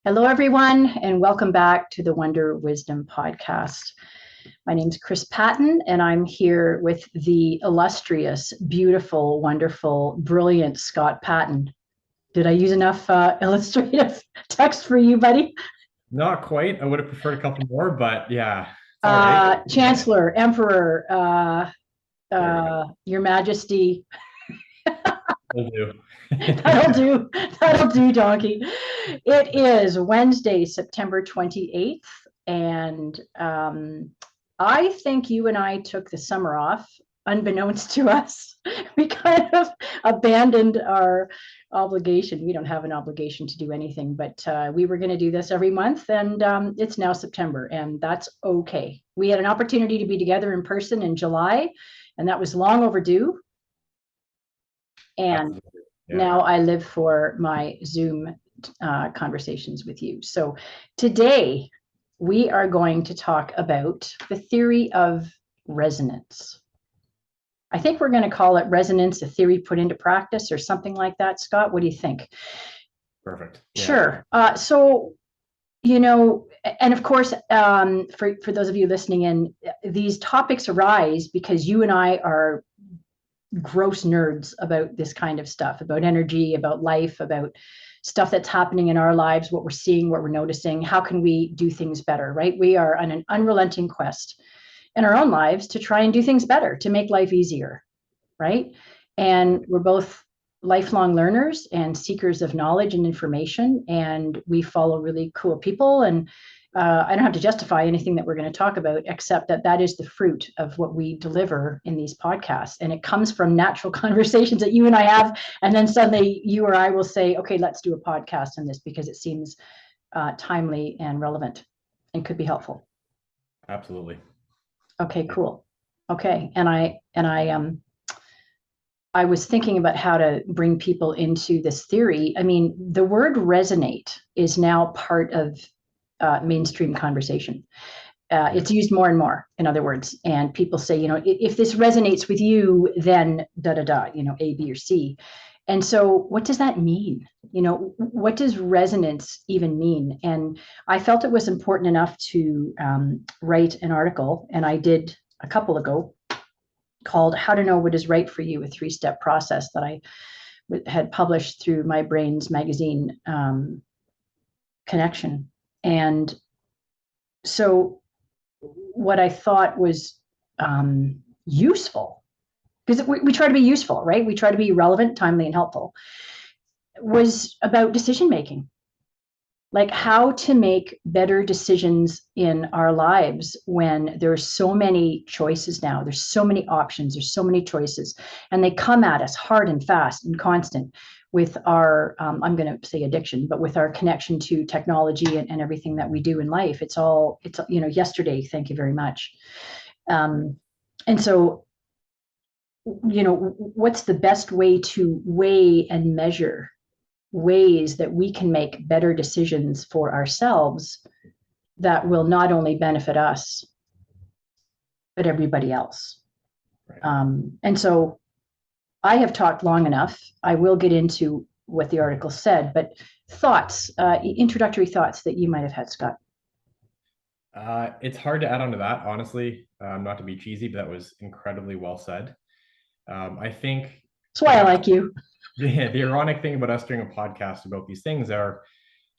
Hello, everyone, and welcome back to the Wunder Wisdom Podcast. My name is Chris Patton, and I'm here with the illustrious, beautiful, wonderful, brilliant Scott Patton. Did I use enough illustrative text for you, buddy? Not quite. I would have preferred a couple more, but yeah, it's all right. Chancellor, Emperor, There we go. Your Majesty. Will do. That'll do. That'll do, donkey. It is Wednesday, September 28th, and I think you and I took the summer off, unbeknownst to us. We kind of abandoned our obligation. We don't have an obligation to do anything, but we were going to do this every month, and it's now September, and that's okay. We had an opportunity to be together in person in July, and that was long overdue. And now I live for my Zoom conversations with you. So today we are going to talk about the theory of resonance. I think we're going to call it resonance, a theory put into practice or something like that. Scott, what do you think? Perfect. Yeah. Sure. So, you know, and of course, for those of you listening in, these topics arise because you and I are gross nerds about this kind of stuff, about energy, about life, about stuff that's happening in our lives, what we're seeing, what we're noticing. How can we do things better, right? We are on an unrelenting quest in our own lives to try and do things better, to make life easier, right? And we're both lifelong learners and seekers of knowledge and information, and we follow really cool people. And I don't have to justify anything that we're going to talk about, except that that is the fruit of what we deliver in these podcasts. And it comes from natural conversations that you and I have. And then suddenly you or I will say, okay, let's do a podcast on this because it seems timely and relevant and could be helpful. Absolutely. Okay, cool. Okay. And I was thinking about how to bring people into this theory. I mean, the word resonate is now part of mainstream conversation. It's used more and more, in other words, and people say, you know, if this resonates with you, then da da da, you know, A, B, or C. And so what does that mean? You know, what does resonance even mean? And I felt it was important enough to write an article, and I did a couple ago, called How to Know What Is Right for You, a 3-step process that I had published through My Brains magazine connection. And so what I thought was useful, because we try to be useful, right? We try to be relevant, timely, and helpful, was about decision making. Like how to make better decisions in our lives when there's so many choices now. There's so many options, there's so many choices, and they come at us hard and fast and constant with our, I'm going to say addiction, but with our connection to technology and everything that we do in life. It's, you know, yesterday, thank you very much. And so, you know, what's the best way to weigh and measure ways that we can make better decisions for ourselves that will not only benefit us, but everybody else. Right. And so I have talked long enough. I will get into what the article said, but thoughts, introductory thoughts that you might have had, Scott. It's hard to add on to that, honestly, not to be cheesy, but that was incredibly well said. I think that's why I like you. The ironic thing about us doing a podcast about these things are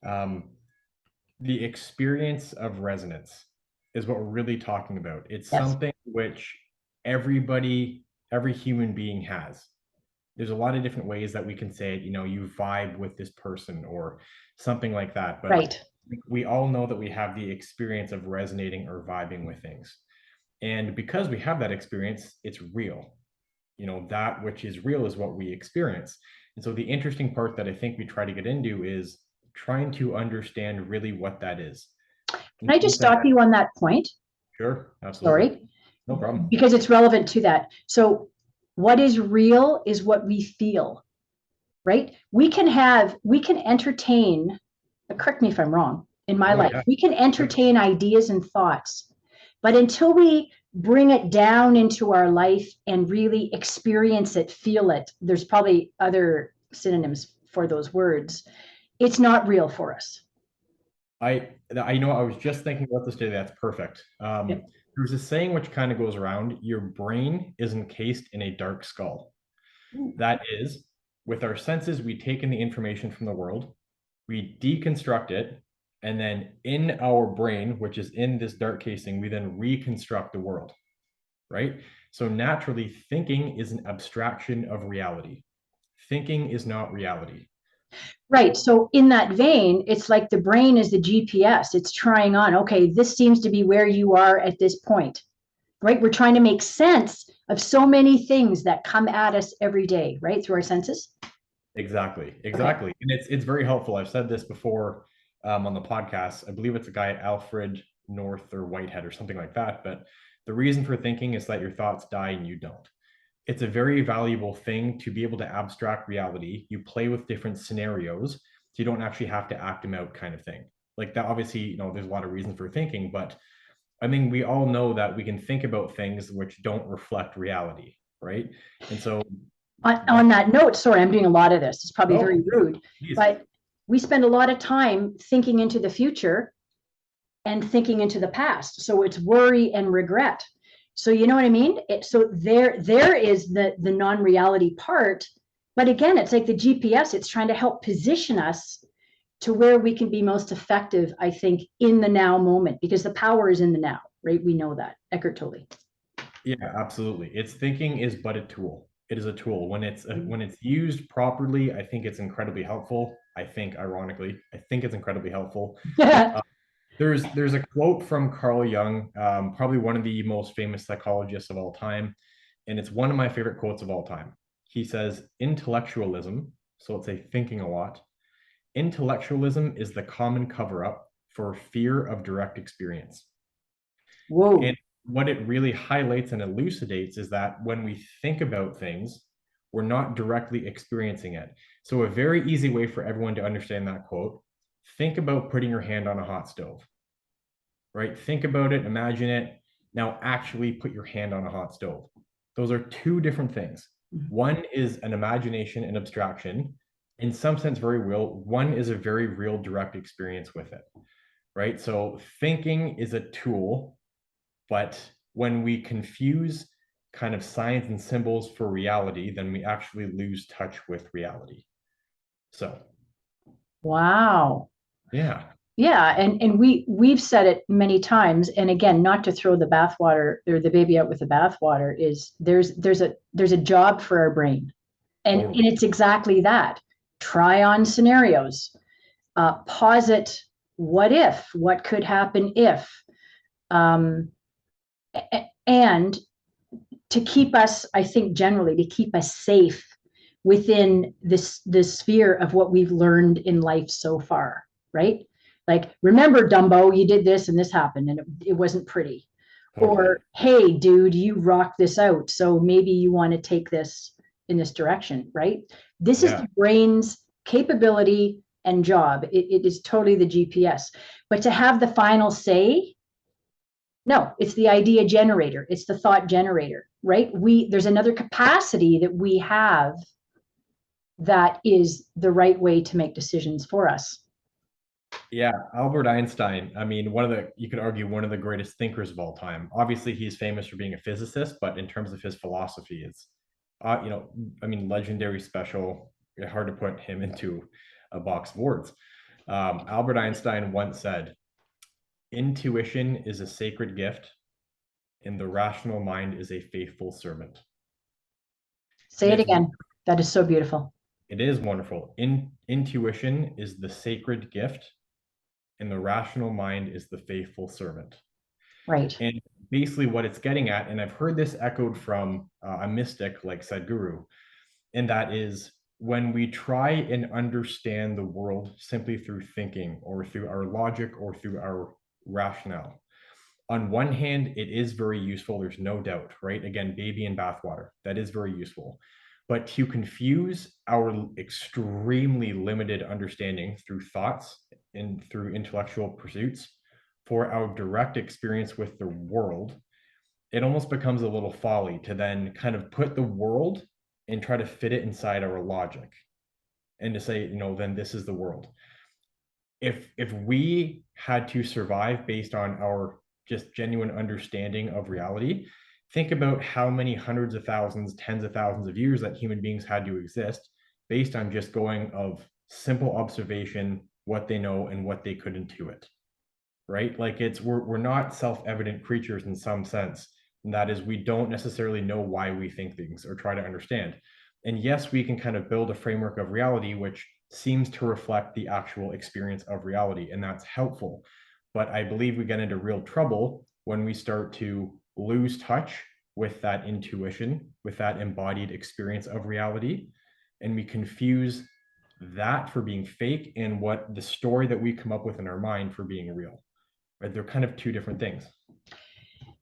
the experience of resonance is what we're really talking about. It's something which every human being has. There's a lot of different ways that we can say it, you know, you vibe with this person or something like that. But right. We all know that we have the experience of resonating or vibing with things. And because we have that experience, it's real. You know, that which is real is what we experience. And so the interesting part that I think we try to get into is trying to understand really what that is. Can I just stop you on that point? Sure, absolutely. Sorry. No problem. Because it's relevant to that. So what is real is what we feel, right? We can entertain, correct me if I'm wrong, in my life, we can entertain ideas and thoughts, but until we bring it down into our life and really experience it, feel it, there's probably other synonyms for those words, it's not real for us. I know I was just thinking about this today. That's perfect. Yeah. There's a saying which kind of goes around: your brain is encased in a dark skull. That is, with our senses, we take in the information from the world, we deconstruct it, and then in our brain, which is in this dark casing, we then reconstruct the world, right? So naturally, thinking is an abstraction of reality. Thinking is not reality. Right. So in that vein, it's like the brain is the GPS. It's trying on, okay, this seems to be where you are at this point, right? We're trying to make sense of so many things that come at us every day, right? Through our senses. Exactly, Okay. exactly. And it's very helpful. I've said this before on the podcast. I believe it's a guy, Alfred North or Whitehead or something like that. But the reason for thinking is that your thoughts die and you don't. It's a very valuable thing to be able to abstract reality. You play with different scenarios, so you don't actually have to act them out, kind of thing. Like that, obviously, you know, there's a lot of reasons for thinking, but I mean, we all know that we can think about things which don't reflect reality, right? And so On that note, sorry, I'm doing a lot of this. It's probably oh, very rude, geez. but we spend a lot of time thinking into the future and thinking into the past. So it's worry and regret. So you know what I mean? So there is the non-reality part. But again, it's like the GPS. It's trying to help position us to where we can be most effective, I think, in the now moment, because the power is in the now, right? We know that. Eckhart Tolle. Yeah, absolutely. It's thinking is but a tool. It is a tool. When it's used properly, I think it's incredibly helpful. I think, ironically, I think it's incredibly helpful. Yeah. There's a quote from Carl Jung, probably one of the most famous psychologists of all time, and it's one of my favorite quotes of all time. He says, "Intellectualism," so let's say thinking a lot. Intellectualism is the common cover-up for fear of direct experience. Whoa. And what it really highlights and elucidates is that when we think about things, we're not directly experiencing it. So, a very easy way for everyone to understand that quote: think about putting your hand on a hot stove, right? Think about it, imagine it. Now, actually put your hand on a hot stove. Those are two different things. One is an imagination and abstraction, in some sense, very real. One is a very real, direct experience with it, right? So, thinking is a tool, but when we confuse kind of signs and symbols for reality, then we actually lose touch with reality. So, Wow. yeah. Yeah, and we've said it many times, and again, not to throw the bathwater or the baby out with the bathwater, is there's a job for our brain, and Totally. it's exactly that. Try on scenarios, posit what could happen if, um, and to keep us, I think generally to keep us safe within this sphere of what we've learned in life so far, right? Like, remember, Dumbo, you did this and this happened and it wasn't pretty. Totally. Or, hey, dude, you rocked this out. So maybe you want to take this in this direction, right? This is Yeah. the brain's capability and job. It is totally the GPS. But to have the final say, no, it's the idea generator, it's the thought generator, right? There's another capacity that we have that is the right way to make decisions for us. Yeah, Albert Einstein, I mean, you could argue one of the greatest thinkers of all time. Obviously, he's famous for being a physicist, but in terms of his philosophy, it's, I mean, legendary, special, hard to put him into a box of words. Albert Einstein once said, "Intuition is a sacred gift, and the rational mind is a faithful servant." Say And it again. That is so beautiful. it is wonderful. Intuition is the sacred gift, and the rational mind is the faithful servant. Right. And basically, what it's getting at, and I've heard this echoed from a mystic like Sadhguru, and that is when we try and understand the world simply through thinking or through our logic or through our rationale. On one hand, it is very useful. There's no doubt, right? Again, baby and bathwater. That is very useful. But to confuse our extremely limited understanding through thoughts and through intellectual pursuits for our direct experience with the world, it almost becomes a little folly to then kind of put the world and try to fit it inside our logic and to say, then this is the world. if we had to survive based on our just genuine understanding of reality, think about how many hundreds of thousands, tens of thousands of years that human beings had to exist based on just going of simple observation, what they know and what they could intuit, right? Like we're not self-evident creatures in some sense. And that is, we don't necessarily know why we think things or try to understand. And yes, we can kind of build a framework of reality which seems to reflect the actual experience of reality, and that's helpful. But I believe we get into real trouble when we start to lose touch with that intuition, with that embodied experience of reality, and we confuse that for being fake and what the story that we come up with in our mind for being real. Right? They're kind of two different things.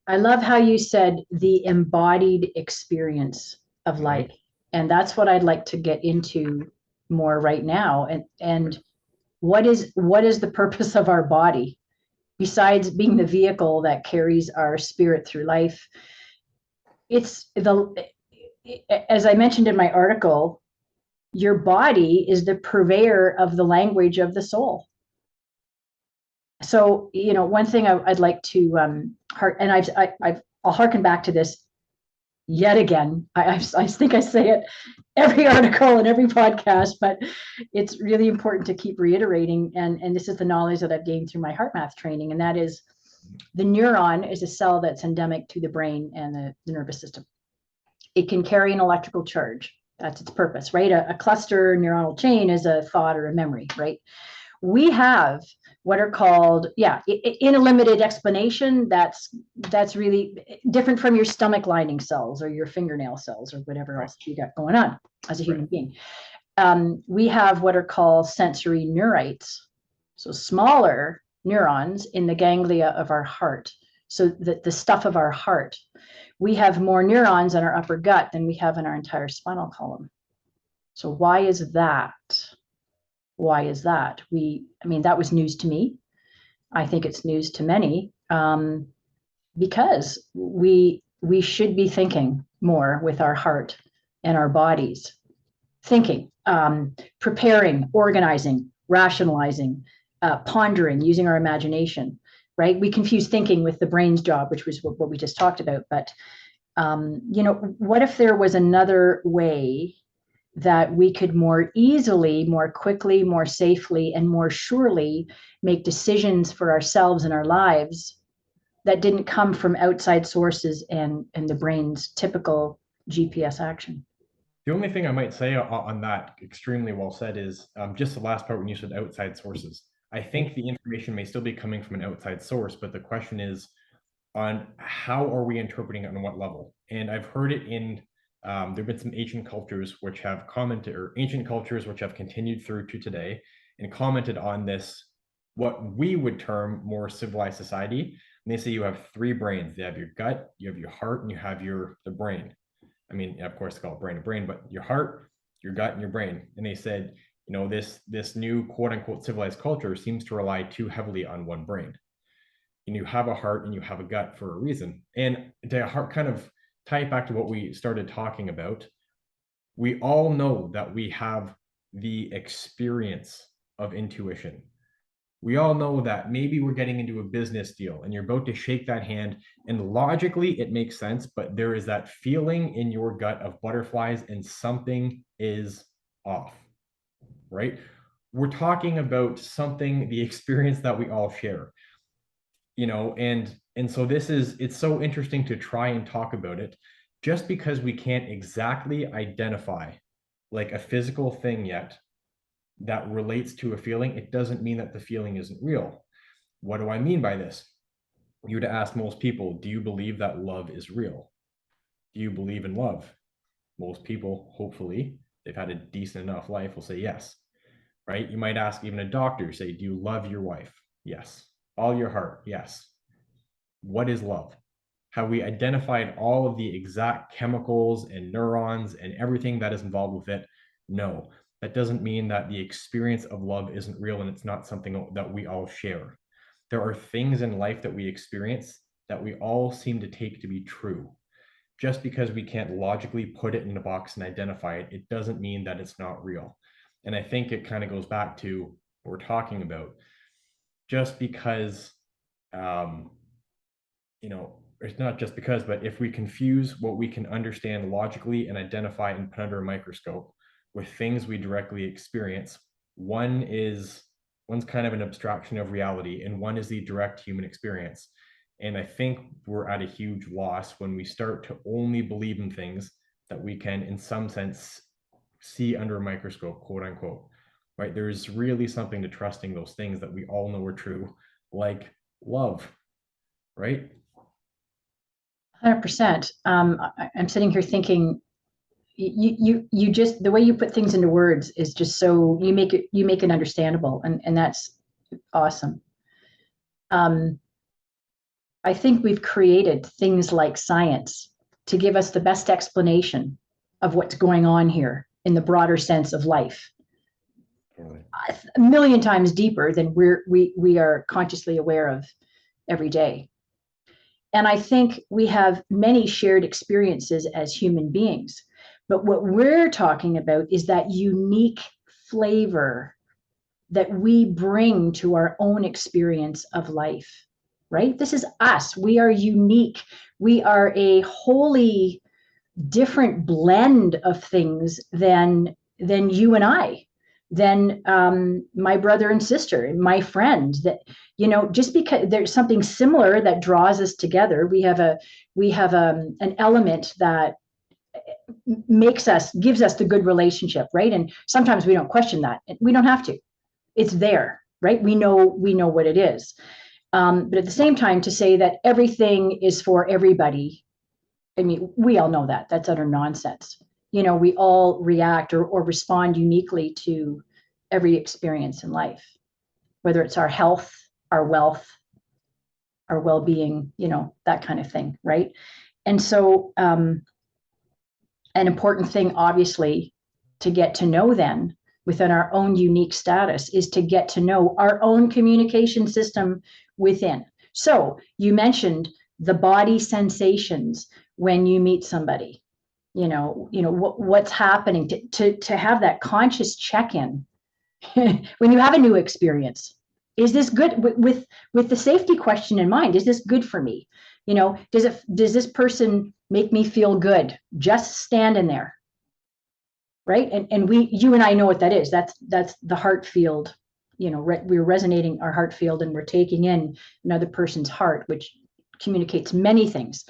I love how you said the embodied experience of life. And that's what I'd like to get into more right now. And what is the purpose of our body besides being the vehicle that carries our spirit through life? It's as I mentioned in my article, your body is the purveyor of the language of the soul. So, one thing I'd like to and I'll harken back to this yet again. I think I say it every article and every podcast, but it's really important to keep reiterating. And this is the knowledge that I've gained through my heart math training, and that is the neuron is a cell that's endemic to the brain and the nervous system. It can carry an electrical charge. That's its purpose, right? A cluster neuronal chain is a thought or a memory, right? We have what are called, in a limited explanation, that's really different from your stomach lining cells or your fingernail cells or whatever else you got going on as a human being. We have what are called sensory neurites, so smaller neurons in the ganglia of our heart, so that the stuff of our heart. We have more neurons in our upper gut than we have in our entire spinal column. So why is that? Why is that? That was news to me. I think it's news to many, because we should be thinking more with our heart and our bodies. Thinking, preparing, organizing, rationalizing, pondering, using our imagination, right? We confuse thinking with the brain's job, which was what we just talked about. But, what if there was another way that we could more easily, more quickly, more safely, and more surely make decisions for ourselves and our lives that didn't come from outside sources and the brain's typical GPS action? The only thing I might say on that, extremely well said, is just the last part when you said outside sources. I think the information may still be coming from an outside source, but the question is on how are we interpreting it on what level? And I've heard it in there have been some ancient cultures which have commented, or ancient cultures which have continued through to today and commented on this, what we would term more civilized society. And they say you have three brains. They have your gut, you have your heart, and you have the brain. I mean, of course, it's called brain to brain, but your heart, your gut, and your brain. And they said, this new quote unquote civilized culture seems to rely too heavily on one brain. And you have a heart and you have a gut for a reason. And to heart kind of tie it back to what we started talking about, we all know that we have the experience of intuition. We all know that maybe we're getting into a business deal and you're about to shake that hand, and logically it makes sense, but there is that feeling in your gut of butterflies and something is off, right? We're talking about something, the experience that we all share, and so it's so interesting to try and talk about it. Just because we can't exactly identify like a physical thing yet that relates to a feeling, it doesn't mean that the feeling isn't real. What do I mean by this? You would ask most people, do you believe that love is real? Do you believe in love? Most people, hopefully, they've had a decent enough life, will say yes, right? You might ask even a doctor, say, do you love your wife? Yes. All your heart? Yes. What is love? Have we identified all of the exact chemicals and neurons and everything that is involved with it? No. That doesn't mean that the experience of love isn't real and it's not something that we all share. There are things in life that we experience that we all seem to take to be true. Just because we can't logically put it in a box and identify it, it doesn't mean that it's not real. And I think it kind of goes back to we're talking about, just because, it's not just because, but if we confuse what we can understand logically and identify and put under a microscope with things we directly experience, one's kind of an abstraction of reality, and one is the direct human experience. And I think we're at a huge loss when we start to only believe in things that we can, in some sense, see under a microscope, quote unquote, right? There's really something to trusting those things that we all know are true, like love, right? 100%. I'm sitting here thinking, you just, the way you put things into words is just so, you make it understandable, and that's awesome. I think we've created things like science to give us the best explanation of what's going on here in the broader sense of life. Totally. A million times deeper than we are consciously aware of every day. And I think we have many shared experiences as human beings. But what we're talking about is that unique flavor that we bring to our own experience of life, right? This is us. We are unique. We are a wholly different blend of things than you and I, than my brother and sister and my friend. That, just because there's something similar that draws us together, we have an element that gives us the good relationship, right? And sometimes we don't question that. We don't have to. It's there, right? We know what it is. But at the same time, to say that everything is for everybody, I mean, we all know that. That's utter nonsense. We all react or respond uniquely to every experience in life, whether it's our health, our wealth, our well-being, that kind of thing, right? And so an important thing, obviously, to get to know then within our own unique status is to get to know our own communication system within. So you mentioned the body sensations when you meet somebody, what's happening, to have that conscious check-in when you have a new experience. Is this good, with the safety question in mind? Is this good for me? Does this person make me feel good just standing there? Right. And you and I know what that is. That's the heart field. We're resonating our heart field, and we're taking in another person's heart, which communicates many things.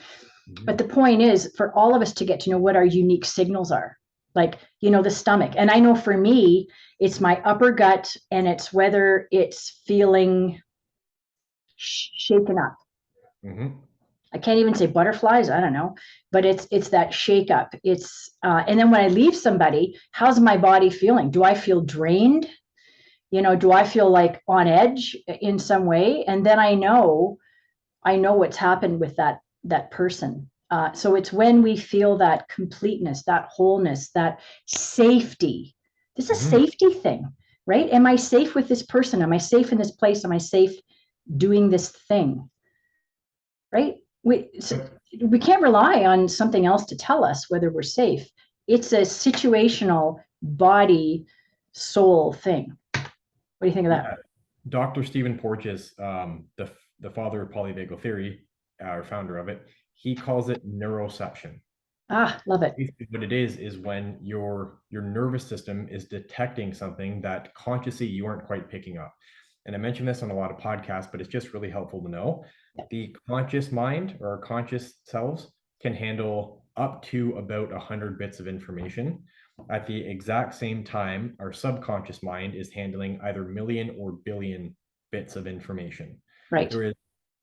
Mm-hmm. But the point is for all of us to get to know what our unique signals are, like, the stomach. And I know for me, it's my upper gut, and it's whether it's feeling shaken up. Mm-hmm. I can't even say butterflies. I don't know, but it's that shake up. It's and then when I leave somebody, how's my body feeling? Do I feel drained? Do I feel like on edge in some way? And then I know what's happened with that person. So it's when we feel that completeness, that wholeness, that safety. This is a safety thing, right? Am I safe with this person? Am I safe in this place? Am I safe doing this thing? Right? We can't rely on something else to tell us whether we're safe. It's a situational body soul thing. What do you think of that? Yeah. Dr. Stephen Porges, the father of polyvagal theory, or founder of it, he calls it neuroception. Love it. What it is when your nervous system is detecting something that consciously you aren't quite picking up. And I mentioned this on a lot of podcasts, but it's just really helpful to know. The conscious mind, or our conscious selves, can handle up to about 100 bits of information. At the exact same time, our subconscious mind is handling either million or billion bits of information. Right. There is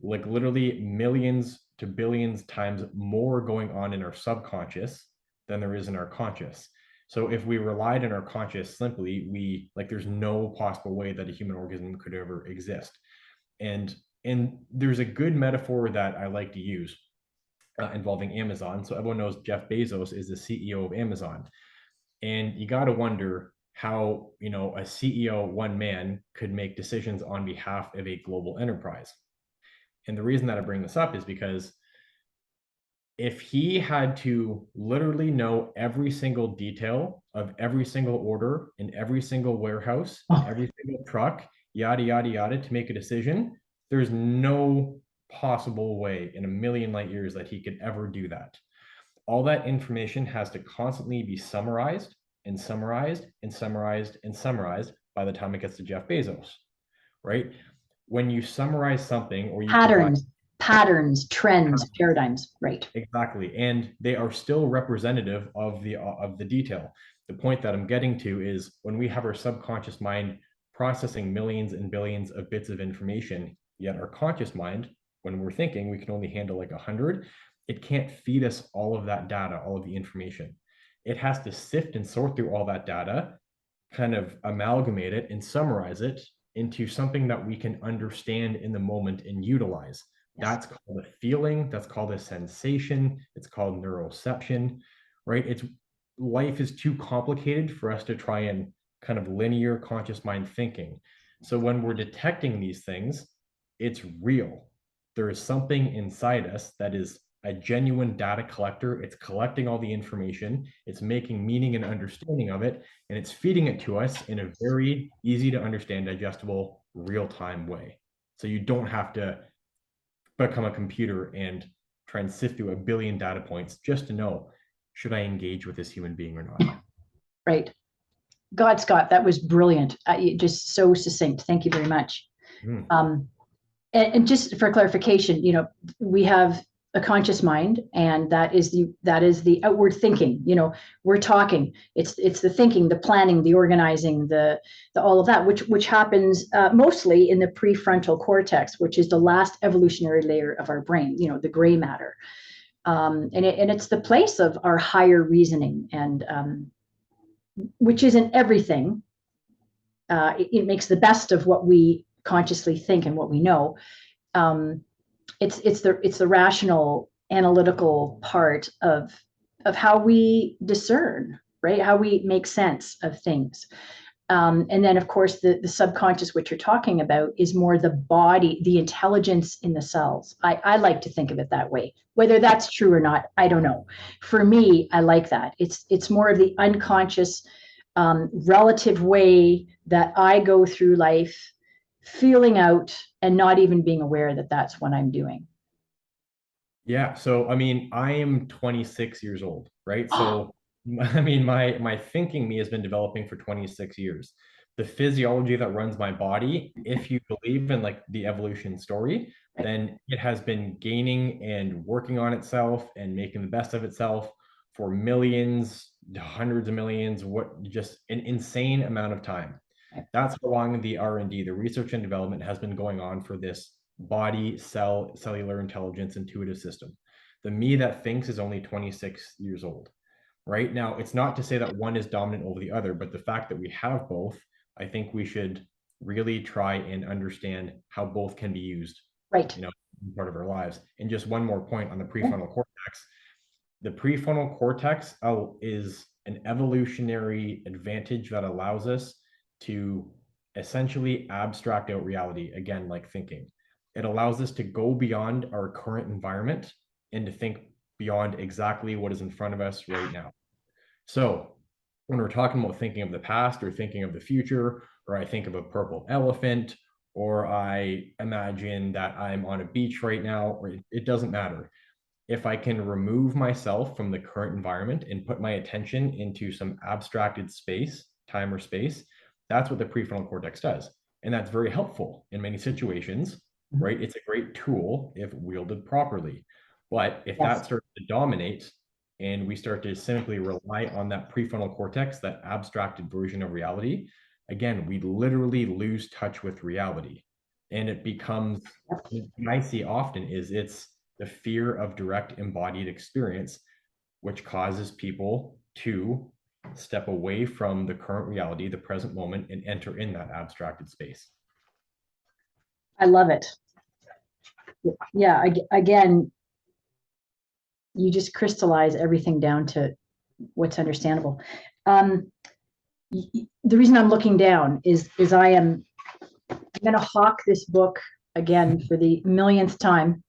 like literally millions to billions times more going on in our subconscious than there is in our conscious. So if we relied on our conscious simply, there's no possible way that a human organism could ever exist. And there's a good metaphor that I like to use involving Amazon. So everyone knows Jeff Bezos is the CEO of Amazon. And you got to wonder how, a CEO, one man, could make decisions on behalf of a global enterprise. And the reason that I bring this up is because if he had to literally know every single detail of every single order in every single warehouse, in every single truck, yada, yada, yada, to make a decision, there's no possible way in a million light years that he could ever do that. All that information has to constantly be summarized and summarized and summarized and summarized by the time it gets to Jeff Bezos, right? When you summarize something or you patterns, trends, paradigms, right? Exactly, and they are still representative of the detail. The point that I'm getting to is when we have our subconscious mind processing millions and billions of bits of information, yet our conscious mind, when we're thinking, we can only handle like 100. It can't feed us all of that data, all of the information. It has to sift and sort through all that data, kind of amalgamate it and summarize it into something that we can understand in the moment and utilize. Yes. That's called a feeling. That's called a sensation. It's called neuroception, right? Life is too complicated for us to try and kind of linear conscious mind thinking. So when we're detecting these things, it's real. There is something inside us that is a genuine data collector. It's collecting all the information. It's making meaning and understanding of it, and it's feeding it to us in a very easy to understand, digestible, real-time way. So you don't have to become a computer and try and sift through a billion data points just to know, should I engage with this human being or not? Right. God, Scott, that was brilliant. Just so succinct. Thank you very much. And just for clarification, we have a conscious mind, and that is the outward thinking. We're talking. It's the thinking, the planning, the organizing, the all of that, which happens mostly in the prefrontal cortex, which is the last evolutionary layer of our brain. The gray matter, and it's the place of our higher reasoning, and which isn't everything. It makes the best of what we consciously think and what we know. It's the rational, analytical part of how we discern, right? How we make sense of things. And then, of course, the subconscious, which you're talking about, is more the body, the intelligence in the cells. I like to think of it that way. Whether that's true or not, I don't know. For me, I like that. It's more of the unconscious, relative way that I go through life, feeling out and not even being aware that that's what I'm doing. Yeah. So, I mean, I am 26 years old, right? So, I mean, my thinking me has been developing for 26 years. The physiology that runs my body, if you believe in like the evolution story, then it has been gaining and working on itself and making the best of itself for millions, hundreds of millions, just an insane amount of time. That's how long the R&D, the research and development, has been going on for this body, cellular intelligence, intuitive system. The me that thinks is only 26 years old. Right now, it's not to say that one is dominant over the other, but the fact that we have both, I think we should really try and understand how both can be used, right? In part of our lives. And just one more point on the prefrontal cortex. The prefrontal cortex is an evolutionary advantage that allows us to essentially abstract out reality, again, like thinking. It allows us to go beyond our current environment and to think beyond exactly what is in front of us right now. So when we're talking about thinking of the past or thinking of the future, or I think of a purple elephant, or I imagine that I'm on a beach right now, or it doesn't matter. If I can remove myself from the current environment and put my attention into some abstracted space, time or space, that's what the prefrontal cortex does. And that's very helpful in many situations, right? It's a great tool if wielded properly. But if that starts to dominate and we start to simply rely on that prefrontal cortex, that abstracted version of reality, again, we literally lose touch with reality. And it becomes, what I see often is it's the fear of direct embodied experience, which causes people to step away from the current reality, the present moment, and enter in that abstracted space. I love it. Yeah, again, you just crystallize everything down to what's understandable. The reason I'm looking down is I'm going to hawk this book again for the millionth time.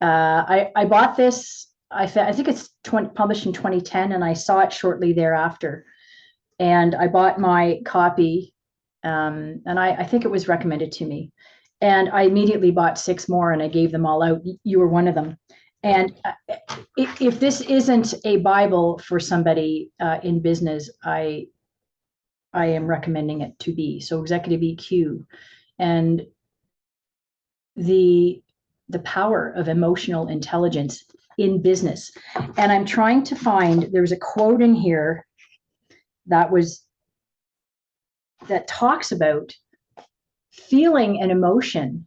I bought this I think it's published in 2010, and I saw it shortly thereafter. And I bought my copy, and I think it was recommended to me. And I immediately bought 6 more, and I gave them all out. You were one of them. And if this isn't a Bible for somebody in business, I am recommending it to be. So executive EQ and the power of emotional intelligence in business. And I'm trying to find, there was a quote in here that talks about feeling and emotion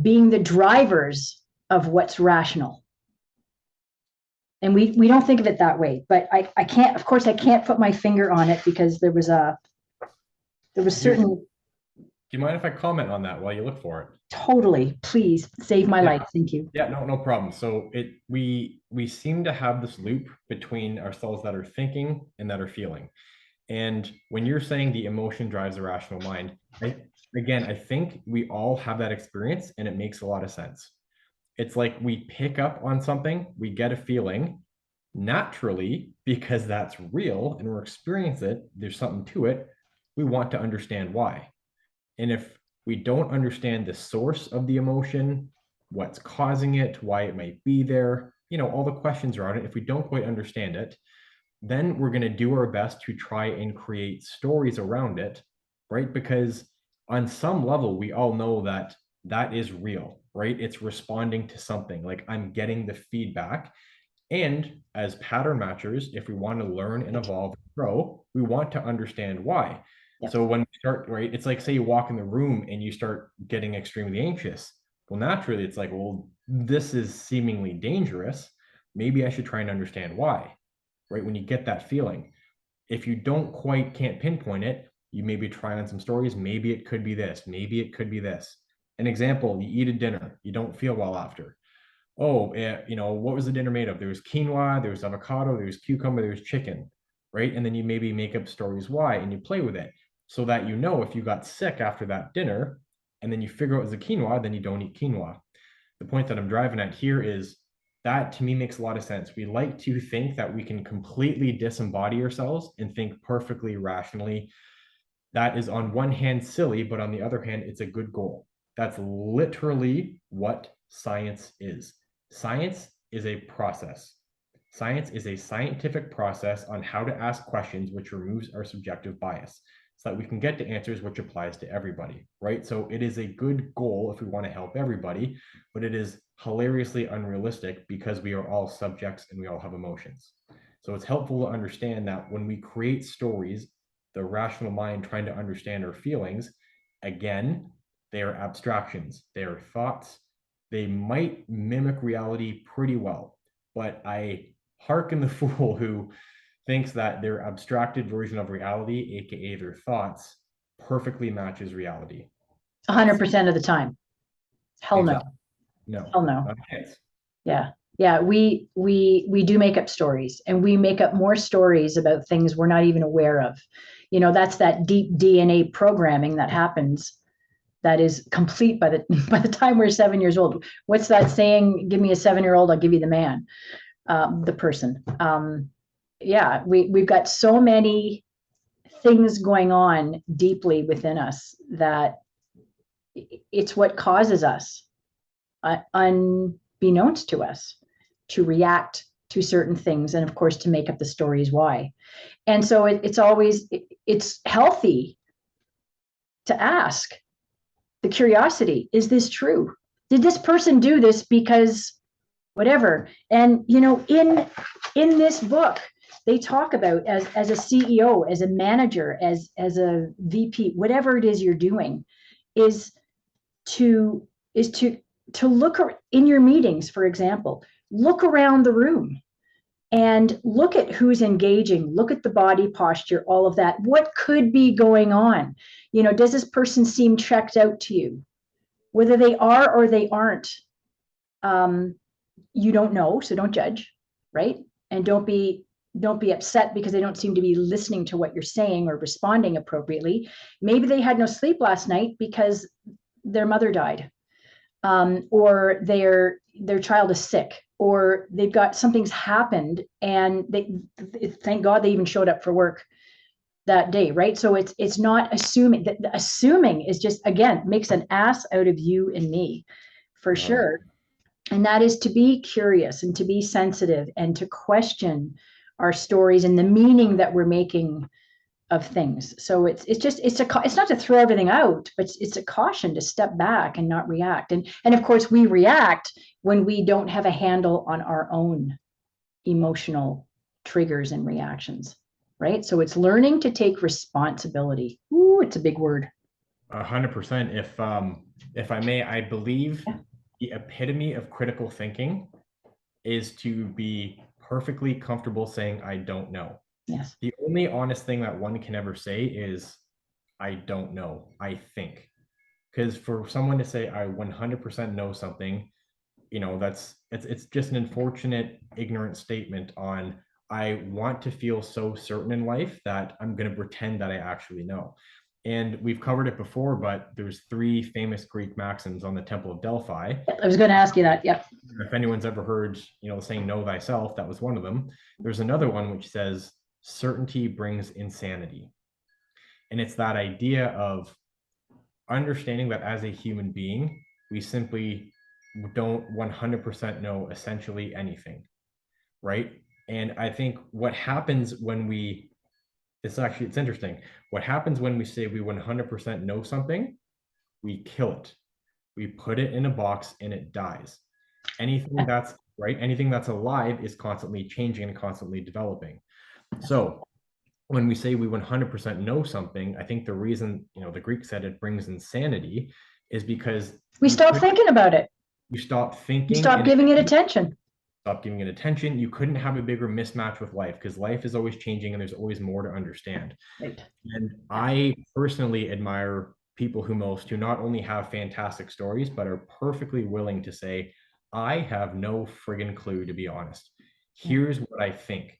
being the drivers of what's rational. And we don't think of it that way, but I can't, of course, I can't put my finger on it because there was certain. Do you mind if I comment on that while you look for it? Totally. Please save my life. Thank you. Yeah, no problem. So we seem to have this loop between ourselves that are thinking and that are feeling. And when you're saying the emotion drives the rational mind, I think we all have that experience, and it makes a lot of sense. It's like we pick up on something, we get a feeling naturally because that's real and we're experiencing it, there's something to it. We want to understand why. And if we don't understand the source of the emotion, what's causing it, why it might be there, all the questions around it, if we don't quite understand it, then we're going to do our best to try and create stories around it, right? Because on some level, we all know that that is real, right? It's responding to something. Like, I'm getting the feedback. And as pattern matchers, if we want to learn and evolve and grow, we want to understand why. Yep. So when we start, right, it's like, say you walk in the room and you start getting extremely anxious. Well, naturally, it's like, well, this is seemingly dangerous. Maybe I should try and understand why, right? When you get that feeling, if you can't pinpoint it, you maybe try on some stories. Maybe it could be this. Maybe it could be this. An example, you eat a dinner, you don't feel well after. Oh, what was the dinner made of? There was quinoa, there was avocado, there was cucumber, there was chicken, right? And then you maybe make up stories why, and you play with it so that if you got sick after that dinner and then you figure out it was the quinoa, then you don't eat quinoa. The point that I'm driving at here is that, to me, makes a lot of sense. We like to think that we can completely disembody ourselves and think perfectly rationally. That is on one hand silly, but on the other hand, it's a good goal. That's literally what science is. Science is a process. Science is a scientific process on how to ask questions, which removes our subjective bias so that we can get to answers which applies to everybody, right? So it is a good goal if we want to help everybody, but it is hilariously unrealistic because we are all subjects and we all have emotions. So it's helpful to understand that when we create stories, the rational mind trying to understand our feelings, again, they are abstractions, they are thoughts. They might mimic reality pretty well, but I hearken the fool who thinks that their abstracted version of reality, aka their thoughts, perfectly matches reality. 100% of the time. Hell no. No. Hell no. Yeah. We do make up stories, and we make up more stories about things we're not even aware of. That's that deep DNA programming that happens. That is complete by the time we're 7 years old. What's that saying? Give me a 7-year-old, I'll give you the man, the person. We've got so many things going on deeply within us that it's what causes us, unbeknownst to us, to react to certain things, and of course to make up the stories why. And so it's healthy to ask. The curiosity, is this true? Did this person do this because whatever? And in this book, they talk about as a CEO, as a manager, as a VP, whatever it is you're doing, is to look in your meetings, for example, look around the room and look at who's engaging, look at the body posture, all of that. What could be going on? Does this person seem checked out to you? Whether they are or they aren't, you don't know, so don't judge, right? And don't be upset because they don't seem to be listening to what you're saying or responding appropriately. Maybe they had no sleep last night because their mother died, or their child is sick, or they've got something's happened and thank God they even showed up for work that day, right? So it's not assuming. That assuming is just, again, makes an ass out of you and me, for sure. And that is to be curious and to be sensitive and to question our stories and the meaning that we're making of things. So it's not to throw everything out, but it's a caution to step back and not react. And of course we react when we don't have a handle on our own emotional triggers and reactions, right? So it's learning to take responsibility. Ooh, it's a big word. 100%. If I may, I believe the epitome of critical thinking is to be perfectly comfortable saying, I don't know. Yes. The only honest thing that one can ever say is, I don't know, I think. Because for someone to say, I 100% know something, it's just an unfortunate, ignorant statement on, I want to feel so certain in life that I'm going to pretend that I actually know. And we've covered it before, but there's 3 famous Greek maxims on the Temple of Delphi. I was going to ask you that. Yep. If anyone's ever heard, the saying, know thyself, that was one of them. There's another one which says, certainty brings insanity. And it's that idea of understanding that as a human being, we simply don't 100% know essentially anything, right? And I think what happens when it's interesting. What happens when we say we 100% know something, we kill it. We put it in a box and it dies. Anything that's alive is constantly changing and constantly developing. So when we say we 100% know something, I think the reason, the Greek said it brings insanity is because we stop thinking about it. You stop thinking. You stop giving it attention. Stop giving it attention. You couldn't have a bigger mismatch with life because life is always changing and there's always more to understand. Right. And I personally admire people who not only have fantastic stories, but are perfectly willing to say, I have no friggin' clue, to be honest. Here's what I think.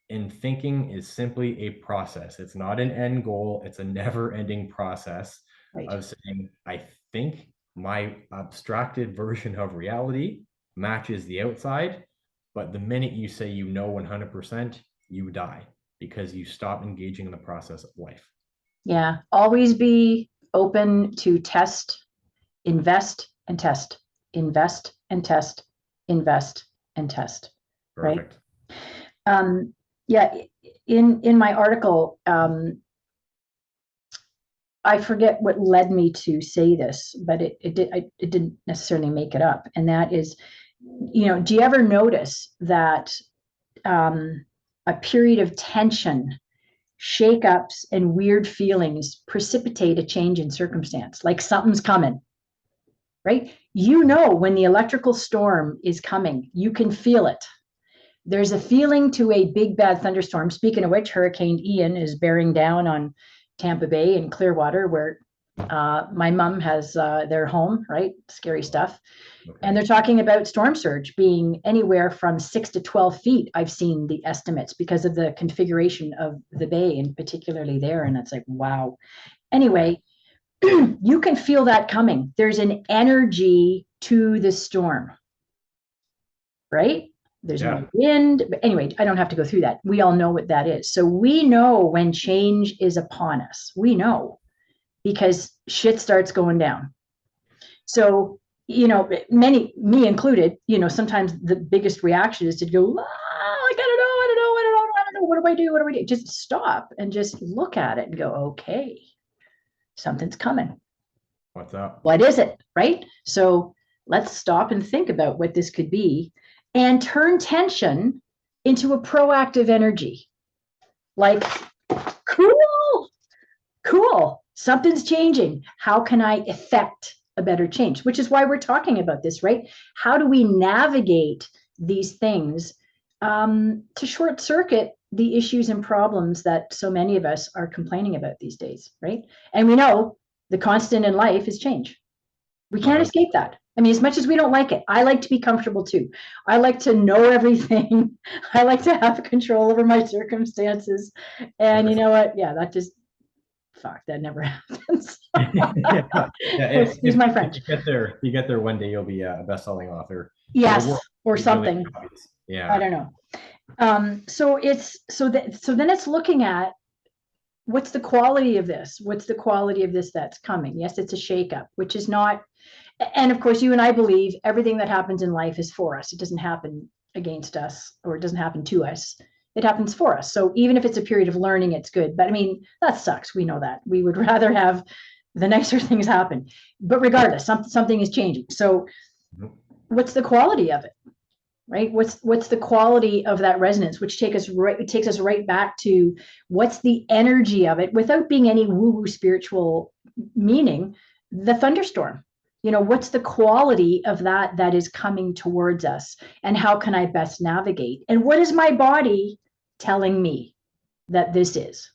And thinking is simply a process. It's not an end goal. It's a never-ending process of saying, I think my abstracted version of reality matches the outside, but the minute you say 100%, you die because you stop engaging in the process of life. Yeah, always be open to test, invest and test, invest and test, invest and test. Perfect. Right? Yeah, in my article, I forget what led me to say this, but it didn't necessarily make it up. And that is, do you ever notice that a period of tension, shakeups, and weird feelings precipitate a change in circumstance, like something's coming, right? When the electrical storm is coming, you can feel it. There's a feeling to a big bad thunderstorm. Speaking of which, Hurricane Ian is bearing down on Tampa Bay and Clearwater, where my mom has their home, right? Scary stuff. Okay. And they're talking about storm surge being anywhere from 6 to 12 feet. I've seen the estimates because of the configuration of the bay, and particularly there. And it's like, wow. Anyway, you can feel that coming. There's an energy to the storm, right? There's no wind. But anyway, I don't have to go through that. We all know what that is. So we know when change is upon us. We know because shit starts going down. So, me included, sometimes the biggest reaction is to go, like, I don't know. What do I do? Just stop and just look at it and go, okay, something's coming. What's up? What is it? Right? So let's stop and think about what this could be and turn tension into a proactive energy. Like, cool. Something's changing. How can I effect a better change? Which is why we're talking about this, right? How do we navigate these things to short circuit the issues and problems that so many of us are complaining about these days, right? And we know the constant in life is change. We can't escape that. I mean, as much as we don't like it, I like to be comfortable too. I like to know everything. I like to have control over my circumstances. And you know what? Yeah, that just fuck, that never happens. If my French. You get there one day, you'll be a best-selling author. Yes, or something. Really, yeah. I don't know. So then it's looking at what's the quality of this? What's the quality of this that's coming? Yes, it's a shakeup, which is not, and of course, you and I believe everything that happens in life is for us. It doesn't happen against us, or it doesn't happen to us. It happens for us. So even if it's a period of learning, it's good. But I mean, that sucks. We know that. We would rather have the nicer things happen. But regardless, something is changing. So what's the quality of it? Right? What's the quality of that resonance, which takes us right back to what's the energy of it without being any woo-woo spiritual meaning, the thunderstorm. What's the quality of that is coming towards us, and how can I best navigate? And what is my body telling me that this is?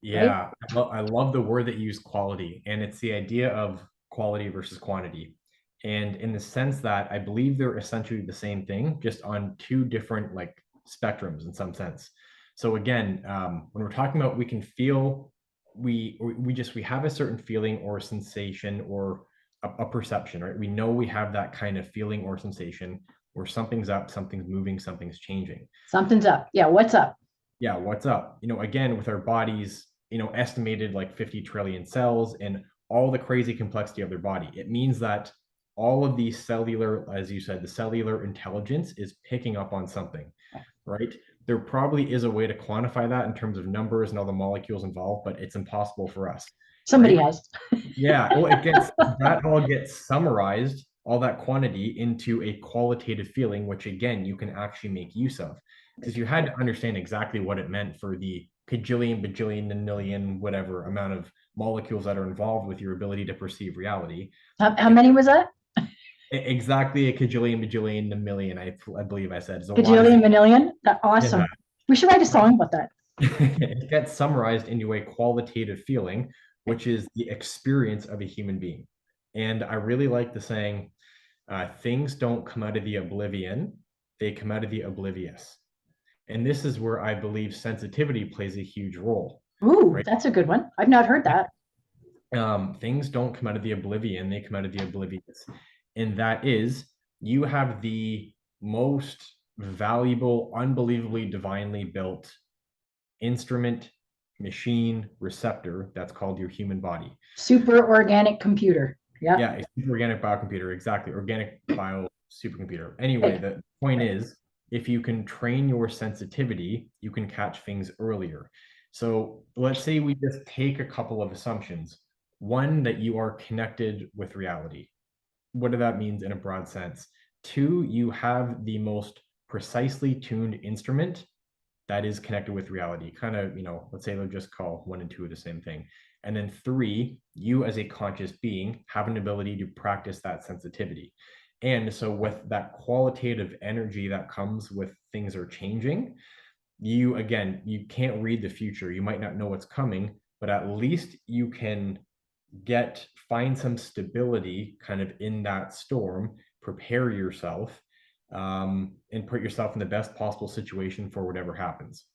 Yeah, right? I love the word that you use, quality, and it's the idea of quality versus quantity. And in the sense that I believe they're essentially the same thing, just on two different spectrums in some sense. So again, when we're talking about, we can feel, we have a certain feeling or sensation or a perception, right? We know we have that kind of feeling or sensation where something's up, something's moving, something's changing. Something's up. Yeah, what's up? Yeah, what's up? Again, with our bodies, estimated 50 trillion cells and all the crazy complexity of their body, it means that all of these cellular, as you said, the cellular intelligence is picking up on something, right? There probably is a way to quantify that in terms of numbers and all the molecules involved, but it's impossible for us. Somebody has. Yeah, well, that all gets summarized, all that quantity, into a qualitative feeling, which again, you can actually make use of. Because you had to understand exactly what it meant for the kajillion, bajillion, nillion, whatever amount of molecules that are involved with your ability to perceive reality. How many was that? Exactly a kajillion, bajillion, a million, I believe I said. Kajillion, manillion? Awesome. Yeah. We should write a song about that. It gets summarized into a qualitative feeling, which is the experience of a human being. And I really like the saying, things don't come out of the oblivion, they come out of the oblivious. And this is where I believe sensitivity plays a huge role. Ooh, right? That's a good one. I've not heard that. Things don't come out of the oblivion, they come out of the oblivious. And that is, you have the most valuable, unbelievably divinely built instrument, machine, receptor that's called your human body. Super organic computer. Yeah, a super organic biocomputer, exactly. Organic bio supercomputer. Anyway, the point is, if you can train your sensitivity, you can catch things earlier. So let's say we just take a couple of assumptions. One, that you are connected with reality. What that means in a broad sense. Two, you have the most precisely tuned instrument that is connected with reality. Kind of, let's say they'll just call 1 and 2 the same thing. And then 3, you as a conscious being have an ability to practice that sensitivity. And so with that qualitative energy that comes with things are changing, you can't read the future. You might not know what's coming, but at least you can find some stability kind of in that storm, prepare yourself, and put yourself in the best possible situation for whatever happens,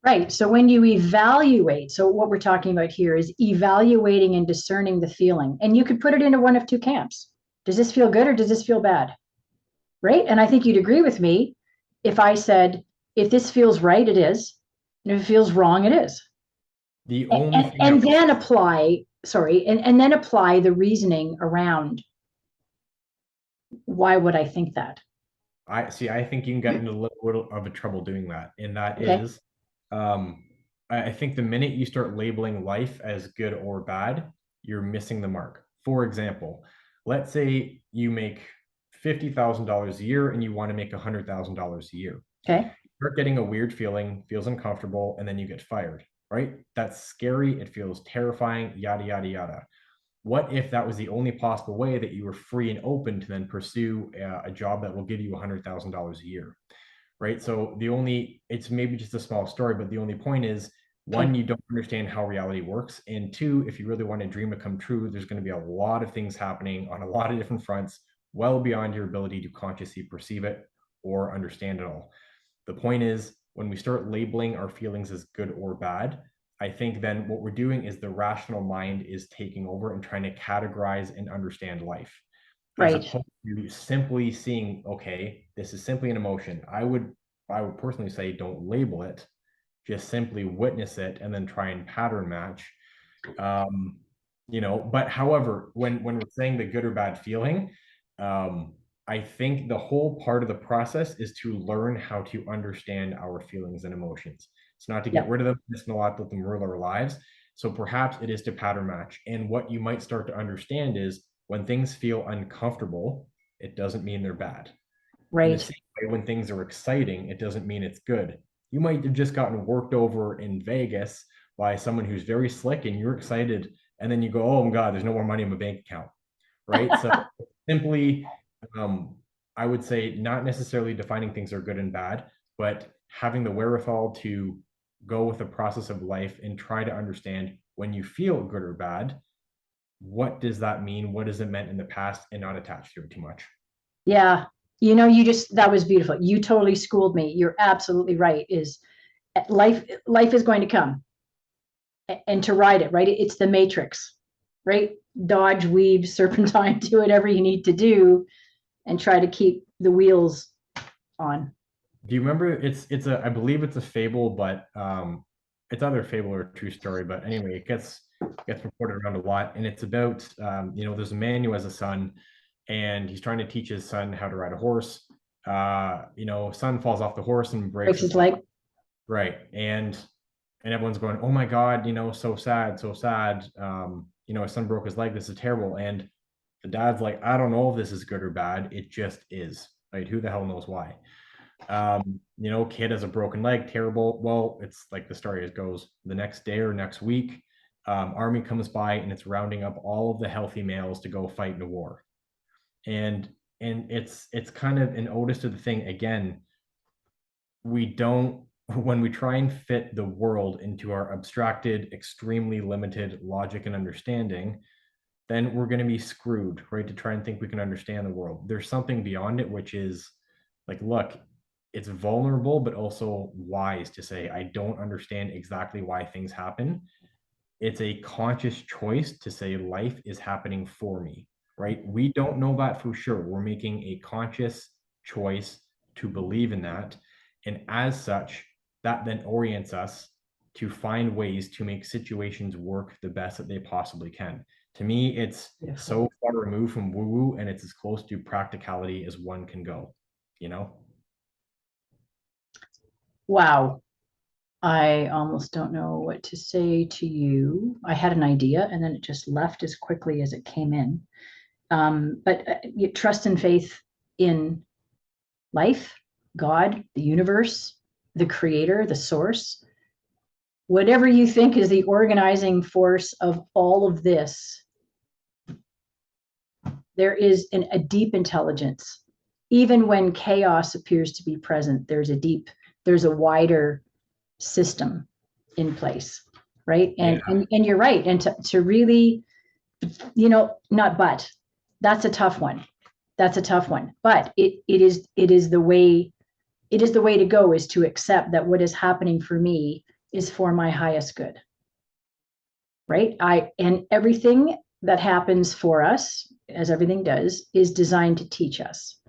Right. So when you evaluate, so what we're talking about here is evaluating and discerning the feeling. And you could put it into one of two camps. Does this feel good or does this feel bad? Right. And I think you'd agree with me if I said, if this feels right, it is. And if it feels wrong, it is. The only thing and then apply, and then apply the reasoning around why would I think that? I think you can get into a little bit of a trouble doing that. And that is, I think the minute you start labeling life as good or bad, you're missing the mark. For example, let's say you make $50,000 a year and you want to make $100,000 a year. Okay. You start getting a weird feeling, feels uncomfortable, and then you get fired, right? That's scary. It feels terrifying, yada, yada, yada. What if that was the only possible way that you were free and open to then pursue a job that will give you $100,000 a year, right? So it's maybe just a small story, but the only point is, one, you don't understand how reality works. And two, if you really want a dream to come true, there's going to be a lot of things happening on a lot of different fronts, well beyond your ability to consciously perceive it or understand it all. The point is, when we start labeling our feelings as good or bad, I think then what we're doing is the rational mind is taking over and trying to categorize and understand life, as Right. opposed to simply seeing, okay, this is simply an emotion. I would personally say don't label it, just simply witness it and then try and pattern match. But however, when we're saying the good or bad feeling, I think the whole part of the process is to learn how to understand our feelings and emotions. It's not to get rid of them, it's not let them rule our lives. So perhaps it is to pattern match. And what you might start to understand is when things feel uncomfortable, it doesn't mean they're bad. In the Right. same way, when things are exciting, it doesn't mean it's good. You might have just gotten worked over in Vegas by someone who's very slick and you're excited, and then you go, oh my God, there's no more money in my bank account. Right. So simply, I would say not necessarily defining things are good and bad, but having the wherewithal to go with the process of life and try to understand when you feel good or bad, what does that mean? What has it meant in the past, and not attach to it too much. Yeah. That was beautiful. You totally schooled me. You're absolutely right. Is life is going to come, and to ride it, right? It's the matrix, right? Dodge, weave, serpentine, do whatever you need to do and try to keep the wheels on. Do you remember I believe it's a fable, but it's either a fable or a true story, but anyway, it gets reported around a lot, and it's about there's a man who has a son, and he's trying to teach his son how to ride a horse. Son falls off the horse and breaks his leg. Right. And everyone's going, oh my God, so sad, so sad. His son broke his leg. This is terrible. And the dad's like, I don't know if this is good or bad. It just is. Right. Who the hell knows why? Kid has a broken leg, terrible. Well, it's like the story goes, the next day or next week, army comes by and it's rounding up all of the healthy males to go fight in a war. And it's kind of an otis to the thing. Again, when we try and fit the world into our abstracted, extremely limited logic and understanding, then we're going to be screwed, right? To try and think we can understand the world. There's something beyond it, which is like, look, it's vulnerable, but also wise to say, I don't understand exactly why things happen. It's a conscious choice to say life is happening for me, right? We don't know that for sure. We're making a conscious choice to believe in that. And as such, that then orients us to find ways to make situations work the best that they possibly can. To me, it's so far removed from woo-woo, and it's as close to practicality as one can go, Wow. I almost don't know what to say to you. I had an idea and then it just left as quickly as it came in. But you trust and faith in life, God, the universe, the creator, the source, whatever you think is the organizing force of all of this. There is a deep intelligence. Even when chaos appears to be present, there's a wider system in place, right? And you're right. And to really, that's a tough one. That's a tough one. But it is the way to go, is to accept that what is happening for me is for my highest good. Right? And everything that happens for us, as everything does, is designed to teach us,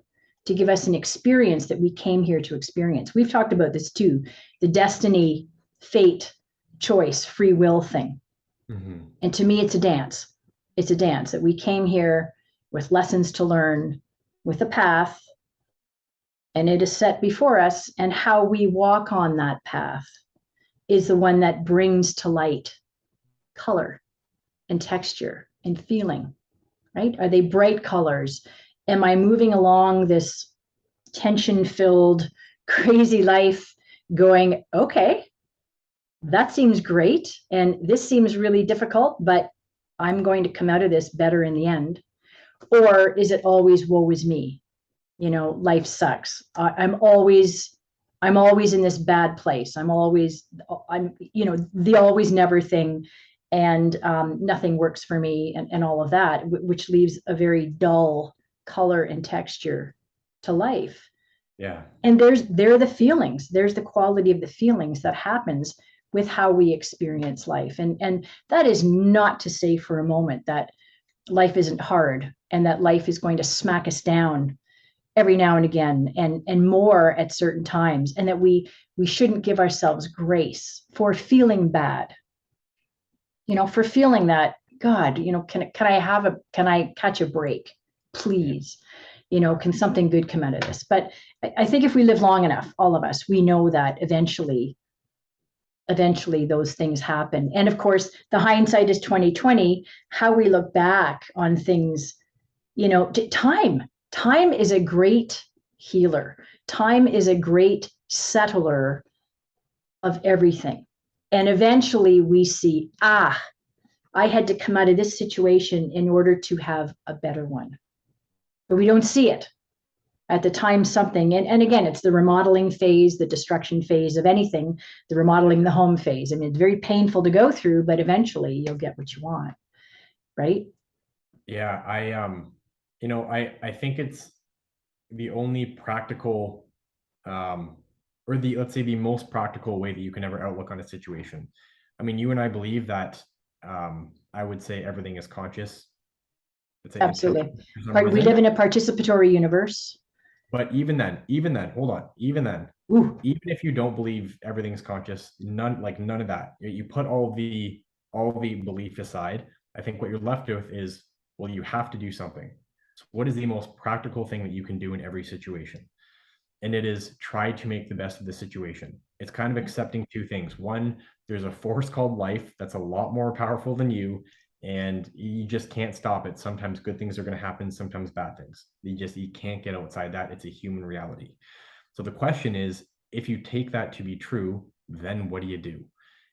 to give us an experience that we came here to experience. We've talked about this too, the destiny, fate, choice, free will thing. Mm-hmm. And to me, it's a dance. It's a dance that we came here with lessons to learn, with a path, and it is set before us. And how we walk on that path is the one that brings to light color and texture and feeling, right? Are they bright colors? Am I moving along this tension-filled, crazy life going, okay, that seems great, and this seems really difficult, but I'm going to come out of this better in the end? Or is it always woe is me? Life sucks. I'm always in this bad place. I'm the always never thing, and nothing works for me, and all of that, which leaves a very dull color and texture to life. Yeah. And there are the feelings. There's the quality of the feelings that happens with how we experience life. And that is not to say for a moment that life isn't hard and that life is going to smack us down every now and again, and more at certain times, and that we shouldn't give ourselves grace for feeling bad, for feeling that, God, can I catch a break, please? Can something good come out of this? But I think if we live long enough, all of us, we know that eventually those things happen. And of course, the hindsight is 2020. How we look back on things, time is a great healer. Time is a great settler of everything. And eventually we see, I had to come out of this situation in order to have a better one. But we don't see it at the time. Something, and again, it's the remodeling phase, the destruction phase of anything, the remodeling the home phase. I mean, it's very painful to go through, but eventually you'll get what you want, right? Yeah, I think it's the only practical, or let's say the most practical way that you can ever outlook on a situation. I mean, you and I believe that, I would say everything is conscious. Absolutely. We live in a participatory universe. But even then, hold on, even if you don't believe everything's conscious, none of that, you put all the belief aside, I think what you're left with is, well, you have to do something. So what is the most practical thing that you can do in every situation? And it is try to make the best of the situation. It's kind of accepting two things. One, there's a force called life that's a lot more powerful than you, and you just can't stop it. Sometimes good things are going to happen, sometimes bad things. You can't get outside that. It's a human reality. So the question is, if you take that to be true, then what do you do?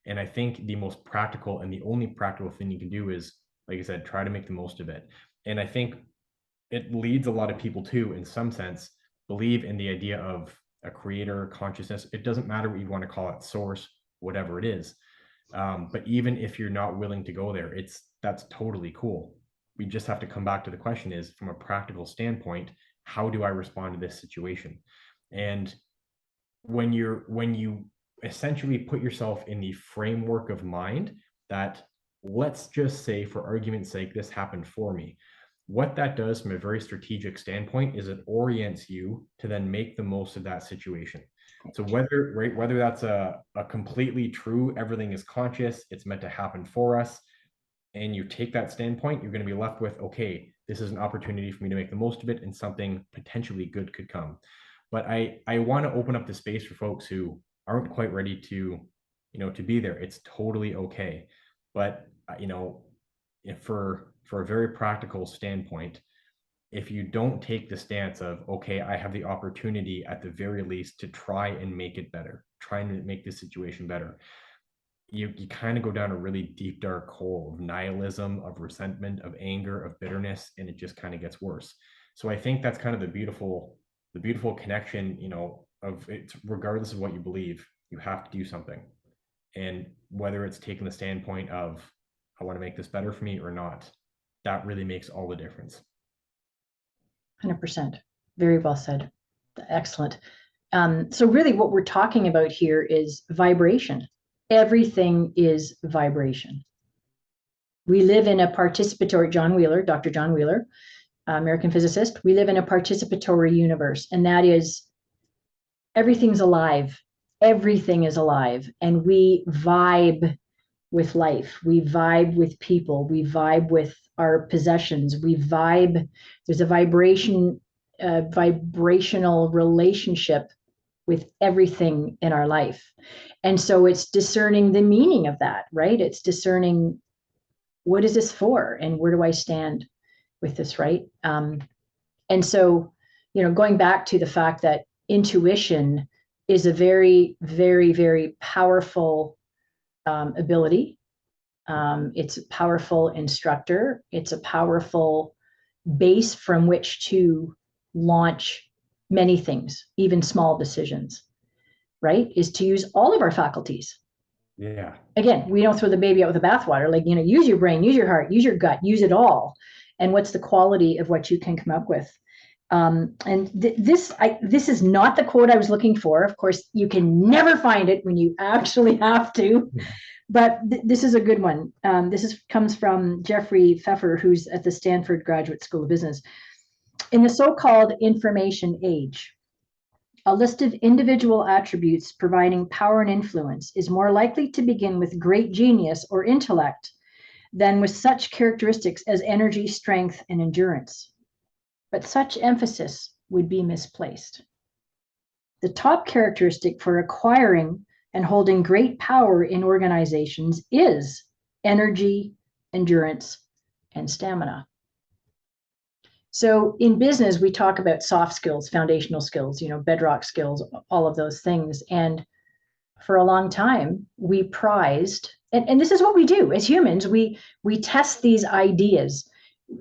And I think the most practical and the only practical thing you can do is, like I said, try to make the most of it. And I think it leads a lot of people to, in some sense, believe in the idea of a creator, consciousness. It doesn't matter what you want to call it, source, whatever it is. But even if you're not willing to go there, that's totally cool. We just have to come back to the question is, from a practical standpoint, how do I respond to this situation? And when you essentially put yourself in the framework of mind that, let's just say for argument's sake, this happened for me. What that does from a very strategic standpoint is it orients you to then make the most of that situation. So whether that's a completely true, everything is conscious, it's meant to happen for us, and you take that standpoint, you're going to be left with, okay, this is an opportunity for me to make the most of it, and something potentially good could come. But I want to open up the space for folks who aren't quite ready to be there. It's totally okay. But for a very practical standpoint, if you don't take the stance of, okay, I have the opportunity at the very least to try and make it better, trying to make this situation better, you kind of go down a really deep, dark hole of nihilism, of resentment, of anger, of bitterness, and it just kind of gets worse. So I think that's kind of the beautiful connection, of it. Regardless of what you believe, you have to do something. And whether it's taking the standpoint of, I want to make this better for me or not, that really makes all the difference. 100%. Very well said. Excellent. So really what we're talking about here is vibration. Everything is vibration. We live in a participatory, Dr. John Wheeler, American physicist, we live in a participatory universe, and that is, everything's alive. Everything is alive, and we vibe with life. We vibe with people. We vibe with our possessions. We vibe. There's a vibrational relationship with everything in our life. And so it's discerning the meaning of that, right? It's discerning, what is this for? And where do I stand with this, right? And so, going back to the fact that intuition is a very, very, very powerful ability. It's a powerful instructor. It's a powerful base from which to launch many things, even small decisions, right? Is to use all of our faculties. Yeah. Again, we don't throw the baby out with the bathwater. Use your brain, use your heart, use your gut, use it all. And what's the quality of what you can come up with? This is not the quote I was looking for. Of course, you can never find it when you actually have to. But this is a good one. Comes from Jeffrey Pfeffer, who's at the Stanford Graduate School of Business. In the so-called information age, a list of individual attributes providing power and influence is more likely to begin with great genius or intellect than with such characteristics as energy, strength, and endurance. But such emphasis would be misplaced. The top characteristic for acquiring and holding great power in organizations is energy, endurance, and stamina. So in business, we talk about soft skills, foundational skills, bedrock skills, all of those things. And for a long time, we prized, and this is what we do as humans, we test these ideas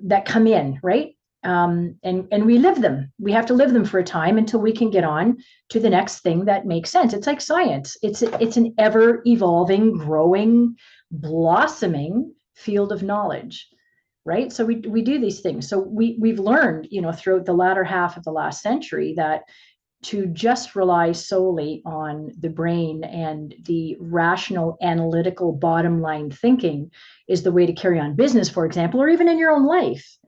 that come in, right? And we live them. We have to live them for a time until we can get on to the next thing that makes sense. It's like science. It's an ever evolving, growing, blossoming field of knowledge, right? So we do these things. So we've learned, throughout the latter half of the last century that to just rely solely on the brain and the rational, analytical, bottom line thinking is the way to carry on business, for example, or even in your own life,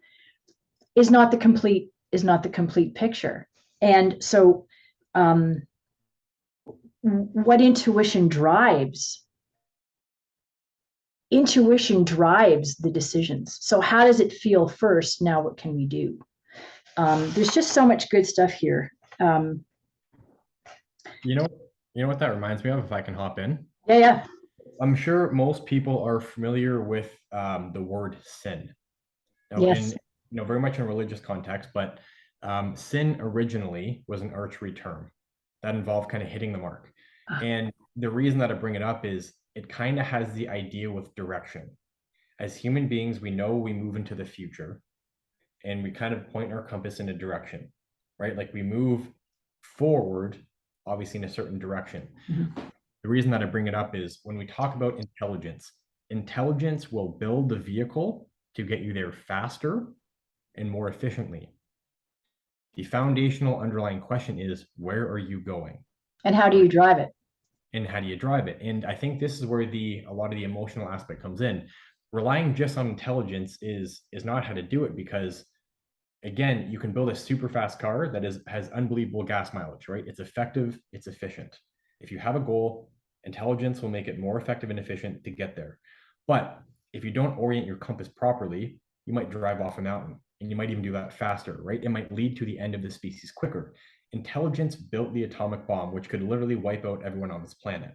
is not the complete picture. And so what intuition drives the decisions. So how does it feel first? Now what can we do? There's just so much good stuff here. You know what that reminds me of, if I can hop in? Yeah. I'm sure most people are familiar with the word sin. Now, yes. Very much in a religious context, but sin originally was an archery term that involved kind of hitting the mark. And the reason that I bring it up is it kind of has the idea with direction. As human beings, we know we move into the future and we kind of point our compass in a direction, right? Like we move forward, obviously in a certain direction. Mm-hmm. The reason that I bring it up is when we talk about intelligence will build the vehicle to get you there faster and more efficiently. The foundational underlying question is, where are you going? And how do you drive it? And I think this is where a lot of the emotional aspect comes in. Relying just on intelligence is not how to do it, because again, you can build a super fast car that has unbelievable gas mileage, right? It's effective, it's efficient. If you have a goal, intelligence will make it more effective and efficient to get there. But if you don't orient your compass properly, you might drive off a mountain, and you might even do that faster, right? It might lead to the end of the species quicker. Intelligence built the atomic bomb, which could literally wipe out everyone on this planet.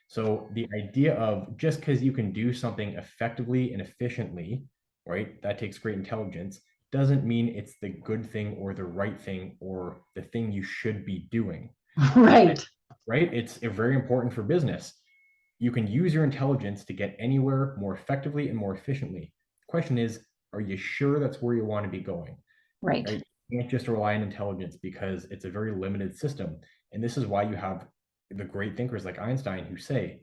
So the idea of just because you can do something effectively and efficiently, right, that takes great intelligence, doesn't mean it's the good thing or the right thing or the thing you should be doing. Right. Right? It's very important for business. You can use your intelligence to get anywhere more effectively and more efficiently. The question is, are you sure that's where you want to be going? Right. You can't just rely on intelligence because it's a very limited system. And this is why you have the great thinkers like Einstein who say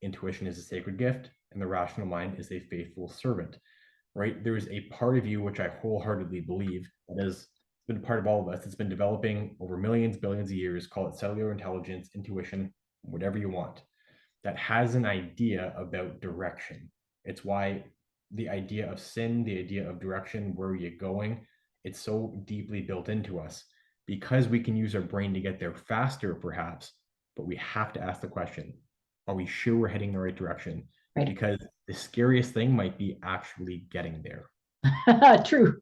intuition is a sacred gift and the rational mind is a faithful servant, right? There's a part of you, which I wholeheartedly believe, that has been part of all of us. It's been developing over millions, billions of years, call it cellular intelligence, intuition, whatever you want, that has an idea about direction. It's why the idea of sin, the idea of direction, where are you going, it's so deeply built into us because we can use our brain to get there faster, perhaps, but we have to ask the question, are we sure we're heading the right direction? Right. Because the scariest thing might be actually getting there. True.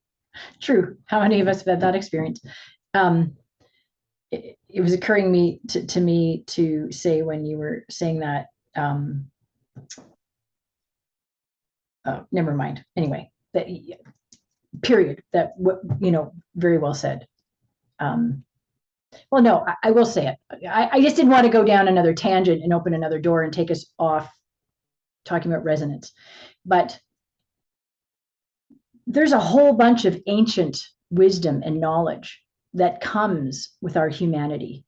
How many of us have had that experience? It was occurring to me to say when you were saying that, never mind. Anyway, that period. That very well said. Well, no, I will say it. I just didn't want to go down another tangent and open another door and take us off talking about resonance. But there's a whole bunch of ancient wisdom and knowledge that comes with our humanity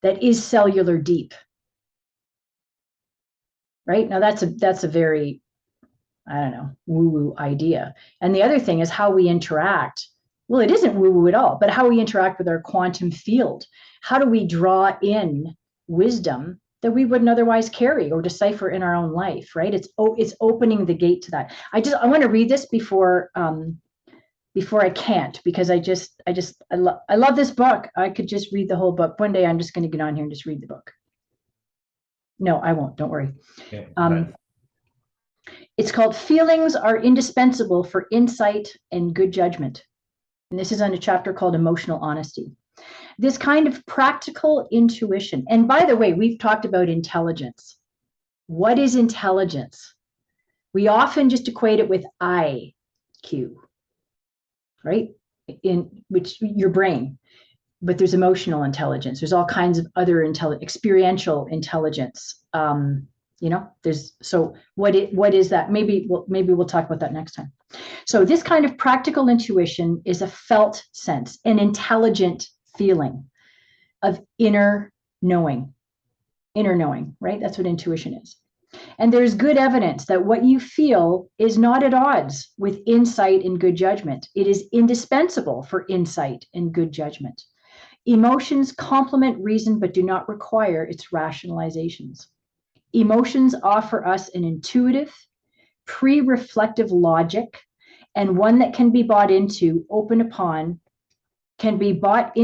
that is cellular deep. Right? Now that's a very, I don't know, woo-woo idea. And the other thing is how we interact Well, it isn't woo-woo at all, but how we interact with our quantum field. How do we draw in wisdom that we wouldn't otherwise carry or decipher in our own life, right? It's opening the gate to that. I want to read this before I can't, because I love this book. I could just read the whole book. One day I'm just going to get on here and just read the book. No, I won't. Don't worry. Okay, It's called Feelings Are Indispensable for Insight and Good Judgment. And this is on a chapter called Emotional Honesty. This kind of practical intuition. And by the way, we've talked about intelligence. What is intelligence? We often just equate it with IQ, right? In which your brain, but there's emotional intelligence. There's all kinds of other experiential intelligence. So what is that? Maybe we'll talk about that next time. So this kind of practical intuition is a felt sense, an intelligent feeling of inner knowing, right? That's what intuition is. And there's good evidence that what you feel is not at odds with insight and good judgment. It is indispensable for insight and good judgment. Emotions complement reason, but do not require its rationalizations. Emotions offer us an intuitive, pre-reflective logic, and one that can be bought into, and one that can be brought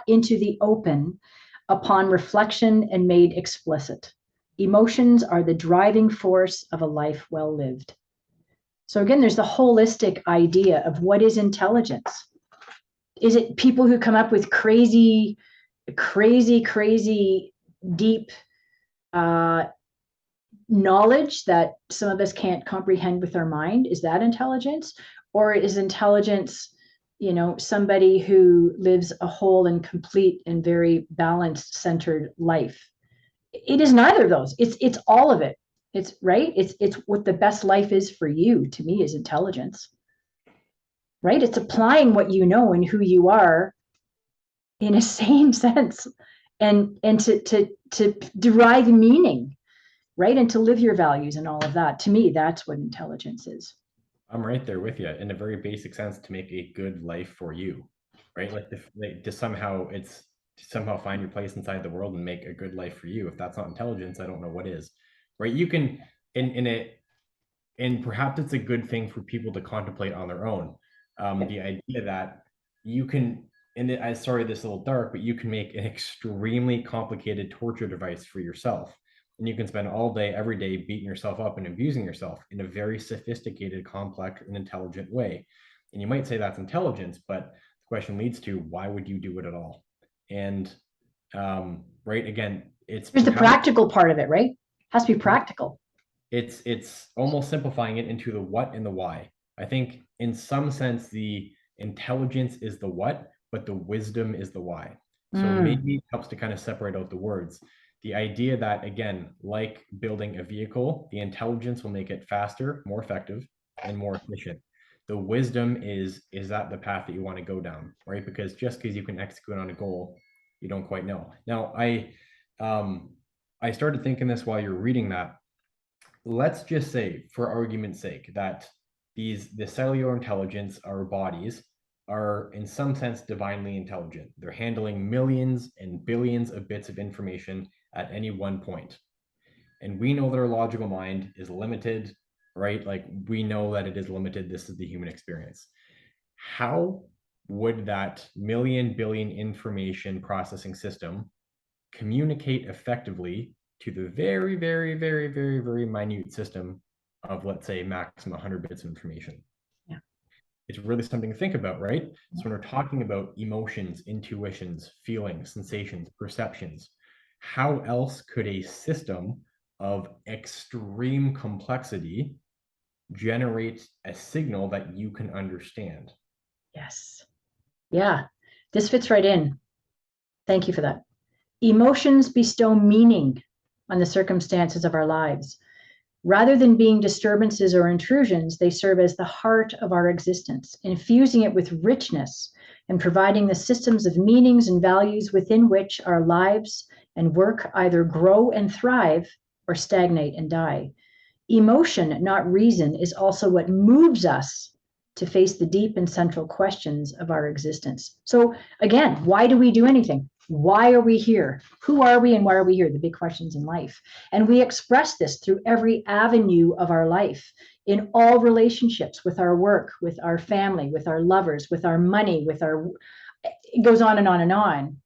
into the open upon reflection and made explicit. Emotions are the driving force of a life well lived. So again, there's the holistic idea of what is intelligence. Is it people who come up with crazy, deep knowledge that some of us can't comprehend with our mind? Is that intelligence? Or is intelligence, somebody who lives a whole and complete and very balanced, centered life? It is neither of those. It's all of it. It's right. It's what the best life is for you, to me, is intelligence. Right? It's applying what you know and who you are in a sane sense, and to derive meaning, right? And to live your values and all of that. To me, that's what intelligence is. I'm right there with you, in a very basic sense, to make a good life for you, right? To somehow find your place inside the world and make a good life for you. If that's not intelligence, I don't know what is, right? You can, and perhaps it's a good thing for people to contemplate on their own. The idea that you can, sorry, this is a little dark, but you can make an extremely complicated torture device for yourself. And you can spend all day, every day, beating yourself up and abusing yourself in a very sophisticated, complex, and intelligent way. And you might say that's intelligence, but the question leads to, why would you do it at all? And right, again, there's the practical part of it, right? It has to be practical. It's almost simplifying it into the what and the why. I think in some sense, the intelligence is the what, but the wisdom is the why. So maybe it helps to kind of separate out the words. The idea that, again, like building a vehicle, the intelligence will make it faster, more effective, and more efficient. The wisdom is that the path that you want to go down, right? Because just because you can execute on a goal, you don't quite know. Now, I started thinking this while you're reading that. Let's just say, for argument's sake, that the cellular intelligence, our bodies, are in some sense divinely intelligent. They're handling millions and billions of bits of information at any one point. And we know that our logical mind is limited, right? Like, we know that it is limited. This is the human experience. How would that billion information processing system communicate effectively to the very, very, very, very, very minute system of, let's say, maximum 100 bits of information? Yeah. It's really something to think about, right? So when we're talking about emotions, intuitions, feelings, sensations, perceptions, how else could a system of extreme complexity generate a signal that you can understand? Yes. Yeah, this fits right in. Thank you for that. Emotions bestow meaning on the circumstances of our lives. Rather than being disturbances or intrusions, they serve as the heart of our existence, infusing it with richness and providing the systems of meanings and values within which our lives and work either grow and thrive or stagnate and die. emotion, not reason, is also what moves us to face the deep and central questions of our existence. So again, why do we do anything? Why are we here? Who are we and why are we here? The big questions in life. And we express this through every avenue of our life, in all relationships, with our work, with our family, with our lovers, with our money, with our, it goes on and on and on,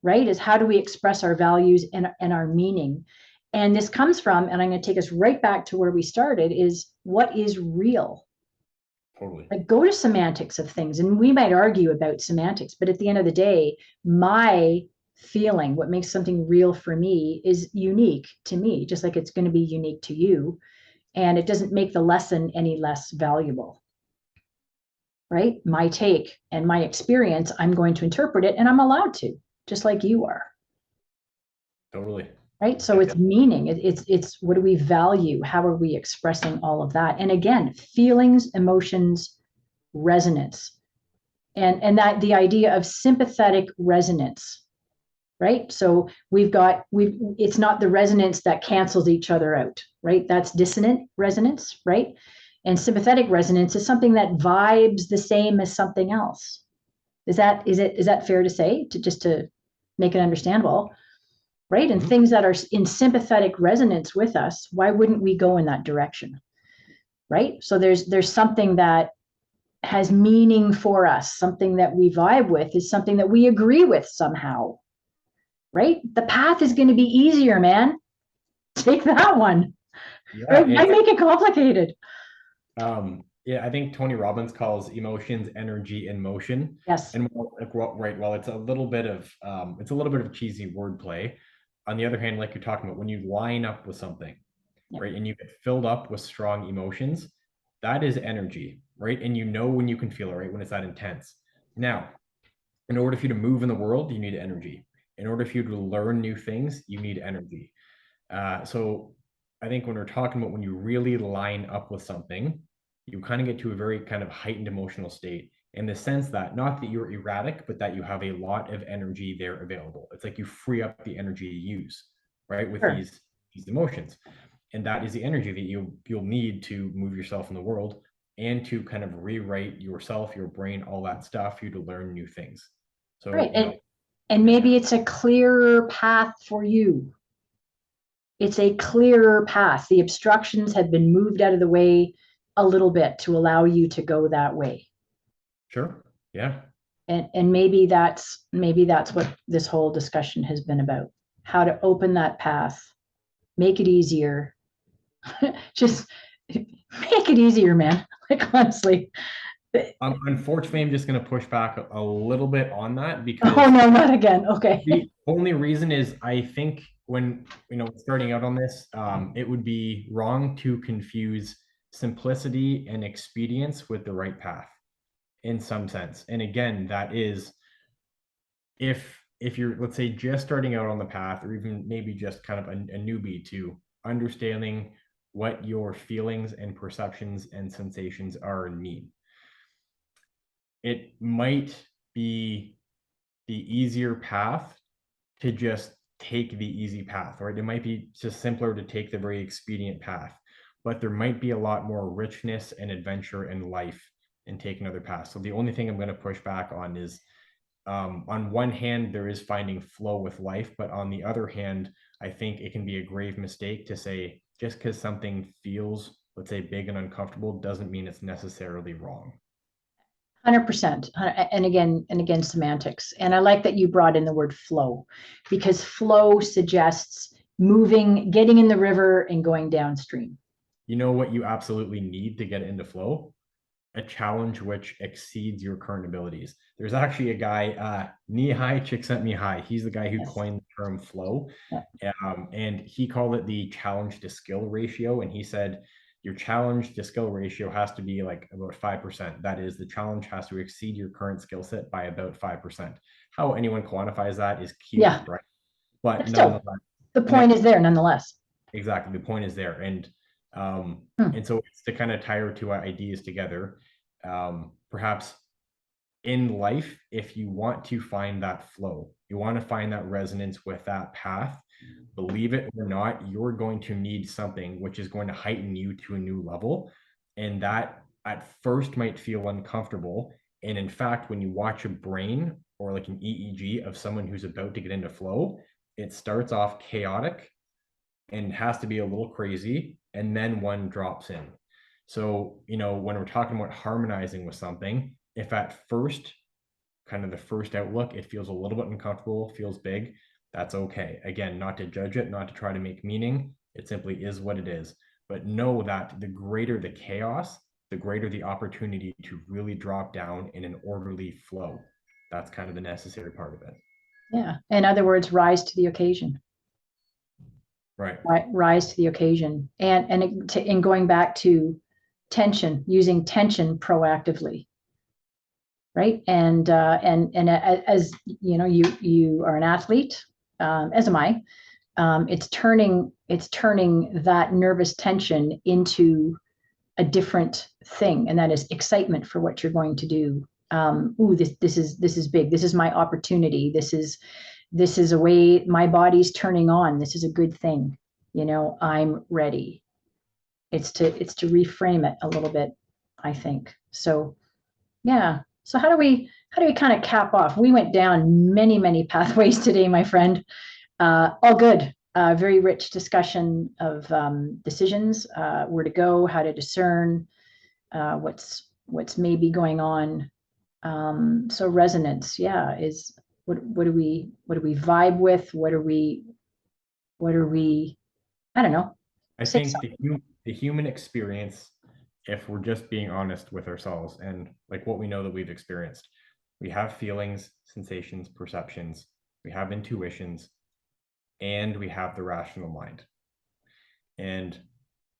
right? Is how do we express our values and our meaning? And this comes from, and I'm going to take us right back to where we started, is what is real? Totally. Like, go to semantics of things, and we might argue about semantics, but at the end of the day, my feeling, what makes something real for me, is unique to me, just like it's going to be unique to you. And it doesn't make the lesson any less valuable, right? My take and my experience, I'm going to interpret it, and I'm allowed to, just like you are. Totally. Right. So it's meaning. It's what do we value? How are we expressing all of that? And again, feelings, emotions, resonance, and that the idea of sympathetic resonance, right? So it's not the resonance that cancels each other out, right? That's dissonant resonance, right? And sympathetic resonance is something that vibes the same as something else. Is that fair to say, to make it understandable? Right? And things that are in sympathetic resonance with us, why wouldn't we go in that direction? Right? So there's something that has meaning for us, something that we vibe with, is something that we agree with somehow. Right? The path is going to be easier, man. Take that one. Yeah, right? Why make it complicated? Yeah, I think Tony Robbins calls emotions energy in motion. Yes. And while it's a little bit of cheesy wordplay, on the other hand, like you're talking about, when you line up with something, right, and you get filled up with strong emotions, that is energy, right? And you know when you can feel it, right, when it's that intense. Now, in order for you to move in the world, you need energy. In order for you to learn new things, you need energy. So I think when we're talking about when you really line up with something, you kind of get to a very kind of heightened emotional state, in the sense that not that you're erratic, but that you have a lot of energy there available. It's like you free up the energy to use, right, with these emotions. And that is the energy that you'll need to move yourself in the world, and to kind of rewrite yourself, your brain, all that stuff, for you to learn new things. So right. And maybe it's a clearer path for you. It's a clearer path. The obstructions have been moved out of the way a little bit to allow you to go that way. Sure. Yeah. And maybe that's what this whole discussion has been about. How to open that path, make it easier. Just make it easier, man. Like, honestly. Unfortunately, I'm just going to push back a little bit on that, because oh no, not again. Okay. The only reason is, I think when starting out on this, it would be wrong to confuse simplicity and expedience with the right path, in some sense. And again, that is, if you're, let's say, just starting out on the path, or even maybe just kind of a newbie to understanding what your feelings and perceptions and sensations are and mean, it might be the easier path to just take the easy path, right? It might be just simpler to take the very expedient path, but there might be a lot more richness and adventure in life in taking other paths. So the only thing I'm going to push back on is, on one hand, there is finding flow with life, but on the other hand, I think it can be a grave mistake to say just because something feels, let's say, big and uncomfortable, doesn't mean it's necessarily wrong. 100%. And again, semantics. And I like that you brought in the word flow, because flow suggests moving, getting in the river and going downstream. You know what you absolutely need to get into flow? A challenge which exceeds your current abilities. There's actually a guy, Nihai Csikszentmihalyi. He's the guy who coined the term flow. Yeah. And he called it the challenge to skill ratio. And he said, your challenge to skill ratio has to be like about 5%. That is, the challenge has to exceed your current skill set by about 5%. How anyone quantifies that is key, right? But still, the point is there nonetheless. Exactly. The point is there. And so it's to kind of tie our two ideas together. Perhaps in life, if you want to find that flow, you want to find that resonance with that path, Believe it or not, you're going to need something which is going to heighten you to a new level. And that at first might feel uncomfortable. And in fact, when you watch a brain or like an EEG of someone who's about to get into flow, it starts off chaotic and has to be a little crazy, and then one drops in. So, when we're talking about harmonizing with something, if at first, kind of the first outlook, it feels a little bit uncomfortable, feels big, that's okay. Again, not to judge it, not to try to make meaning. It simply is what it is. But know that the greater the chaos, the greater the opportunity to really drop down in an orderly flow. That's kind of the necessary part of it. Yeah. In other words, rise to the occasion. Right. Rise to the occasion. And in going back to tension, using tension proactively. Right. And as you are an athlete, as am I. It's turning that nervous tension into a different thing, and that is excitement for what you're going to do. This is big. This is my opportunity. This is a way my body's turning on. This is a good thing. I'm ready. It's to reframe it a little bit, I think. So yeah. So how do we kind of cap off? We went down many pathways today, my friend. All good. Very rich discussion of decisions, where to go, how to discern, what's maybe going on. So resonance, yeah, is what do we vibe with? What are we? I don't know. I think the human experience, if we're just being honest with ourselves and like what we know that we've experienced, we have feelings, sensations, perceptions, we have intuitions, and we have the rational mind. And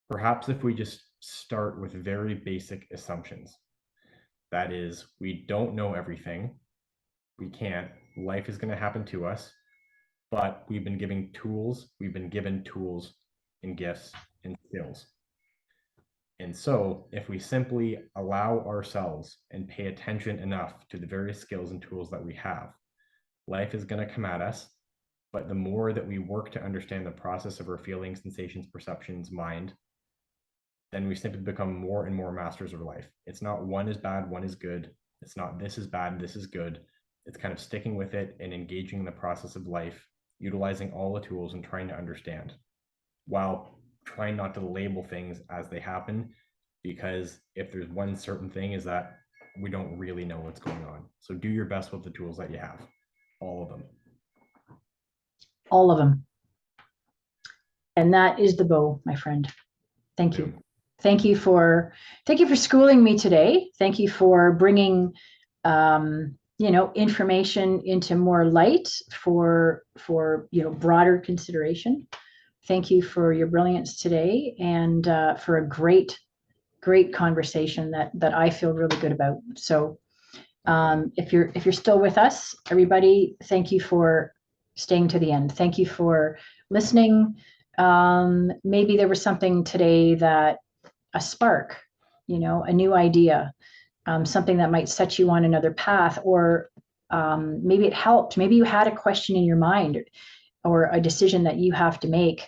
perhaps if we just start with very basic assumptions, that is, we don't know everything, we can't, life is going to happen to us, but we've been given tools and gifts and skills. And so if we simply allow ourselves and pay attention enough to the various skills and tools that we have, life is going to come at us. But the more that we work to understand the process of our feelings, sensations, perceptions, mind, then we simply become more and more masters of life. It's not one is bad, one is good. It's not this is bad, this is good. It's kind of sticking with it and engaging in the process of life, utilizing all the tools and trying to understand, while trying not to label things as they happen, because if there's one certain thing is that we don't really know what's going on. So do your best with the tools that you have, all of them. All of them. And that is the bow, my friend. Thank you. Thank you for schooling me today. Thank you for bringing information into more light for broader consideration. Thank you for your brilliance today, and for a great conversation that I feel really good about. So if you're still with us, everybody, thank you for staying to the end. Thank you for listening. Maybe there was something today that a spark, a new idea, something that might set you on another path, or maybe it helped. Maybe you had a question in your mind or a decision that you have to make,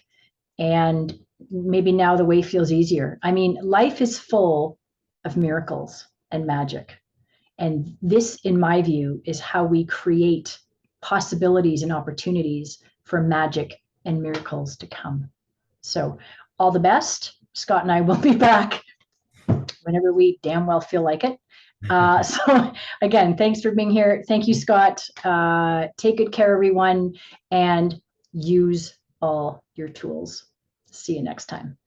and maybe now the way feels easier. I mean, life is full of miracles and magic. And this, in my view, is how we create possibilities and opportunities for magic and miracles to come. So all the best. Scott and I will be back whenever we damn well feel like it. So again, thanks for being here. Thank you, Scott. Take good care, everyone, and use all your tools. See you next time.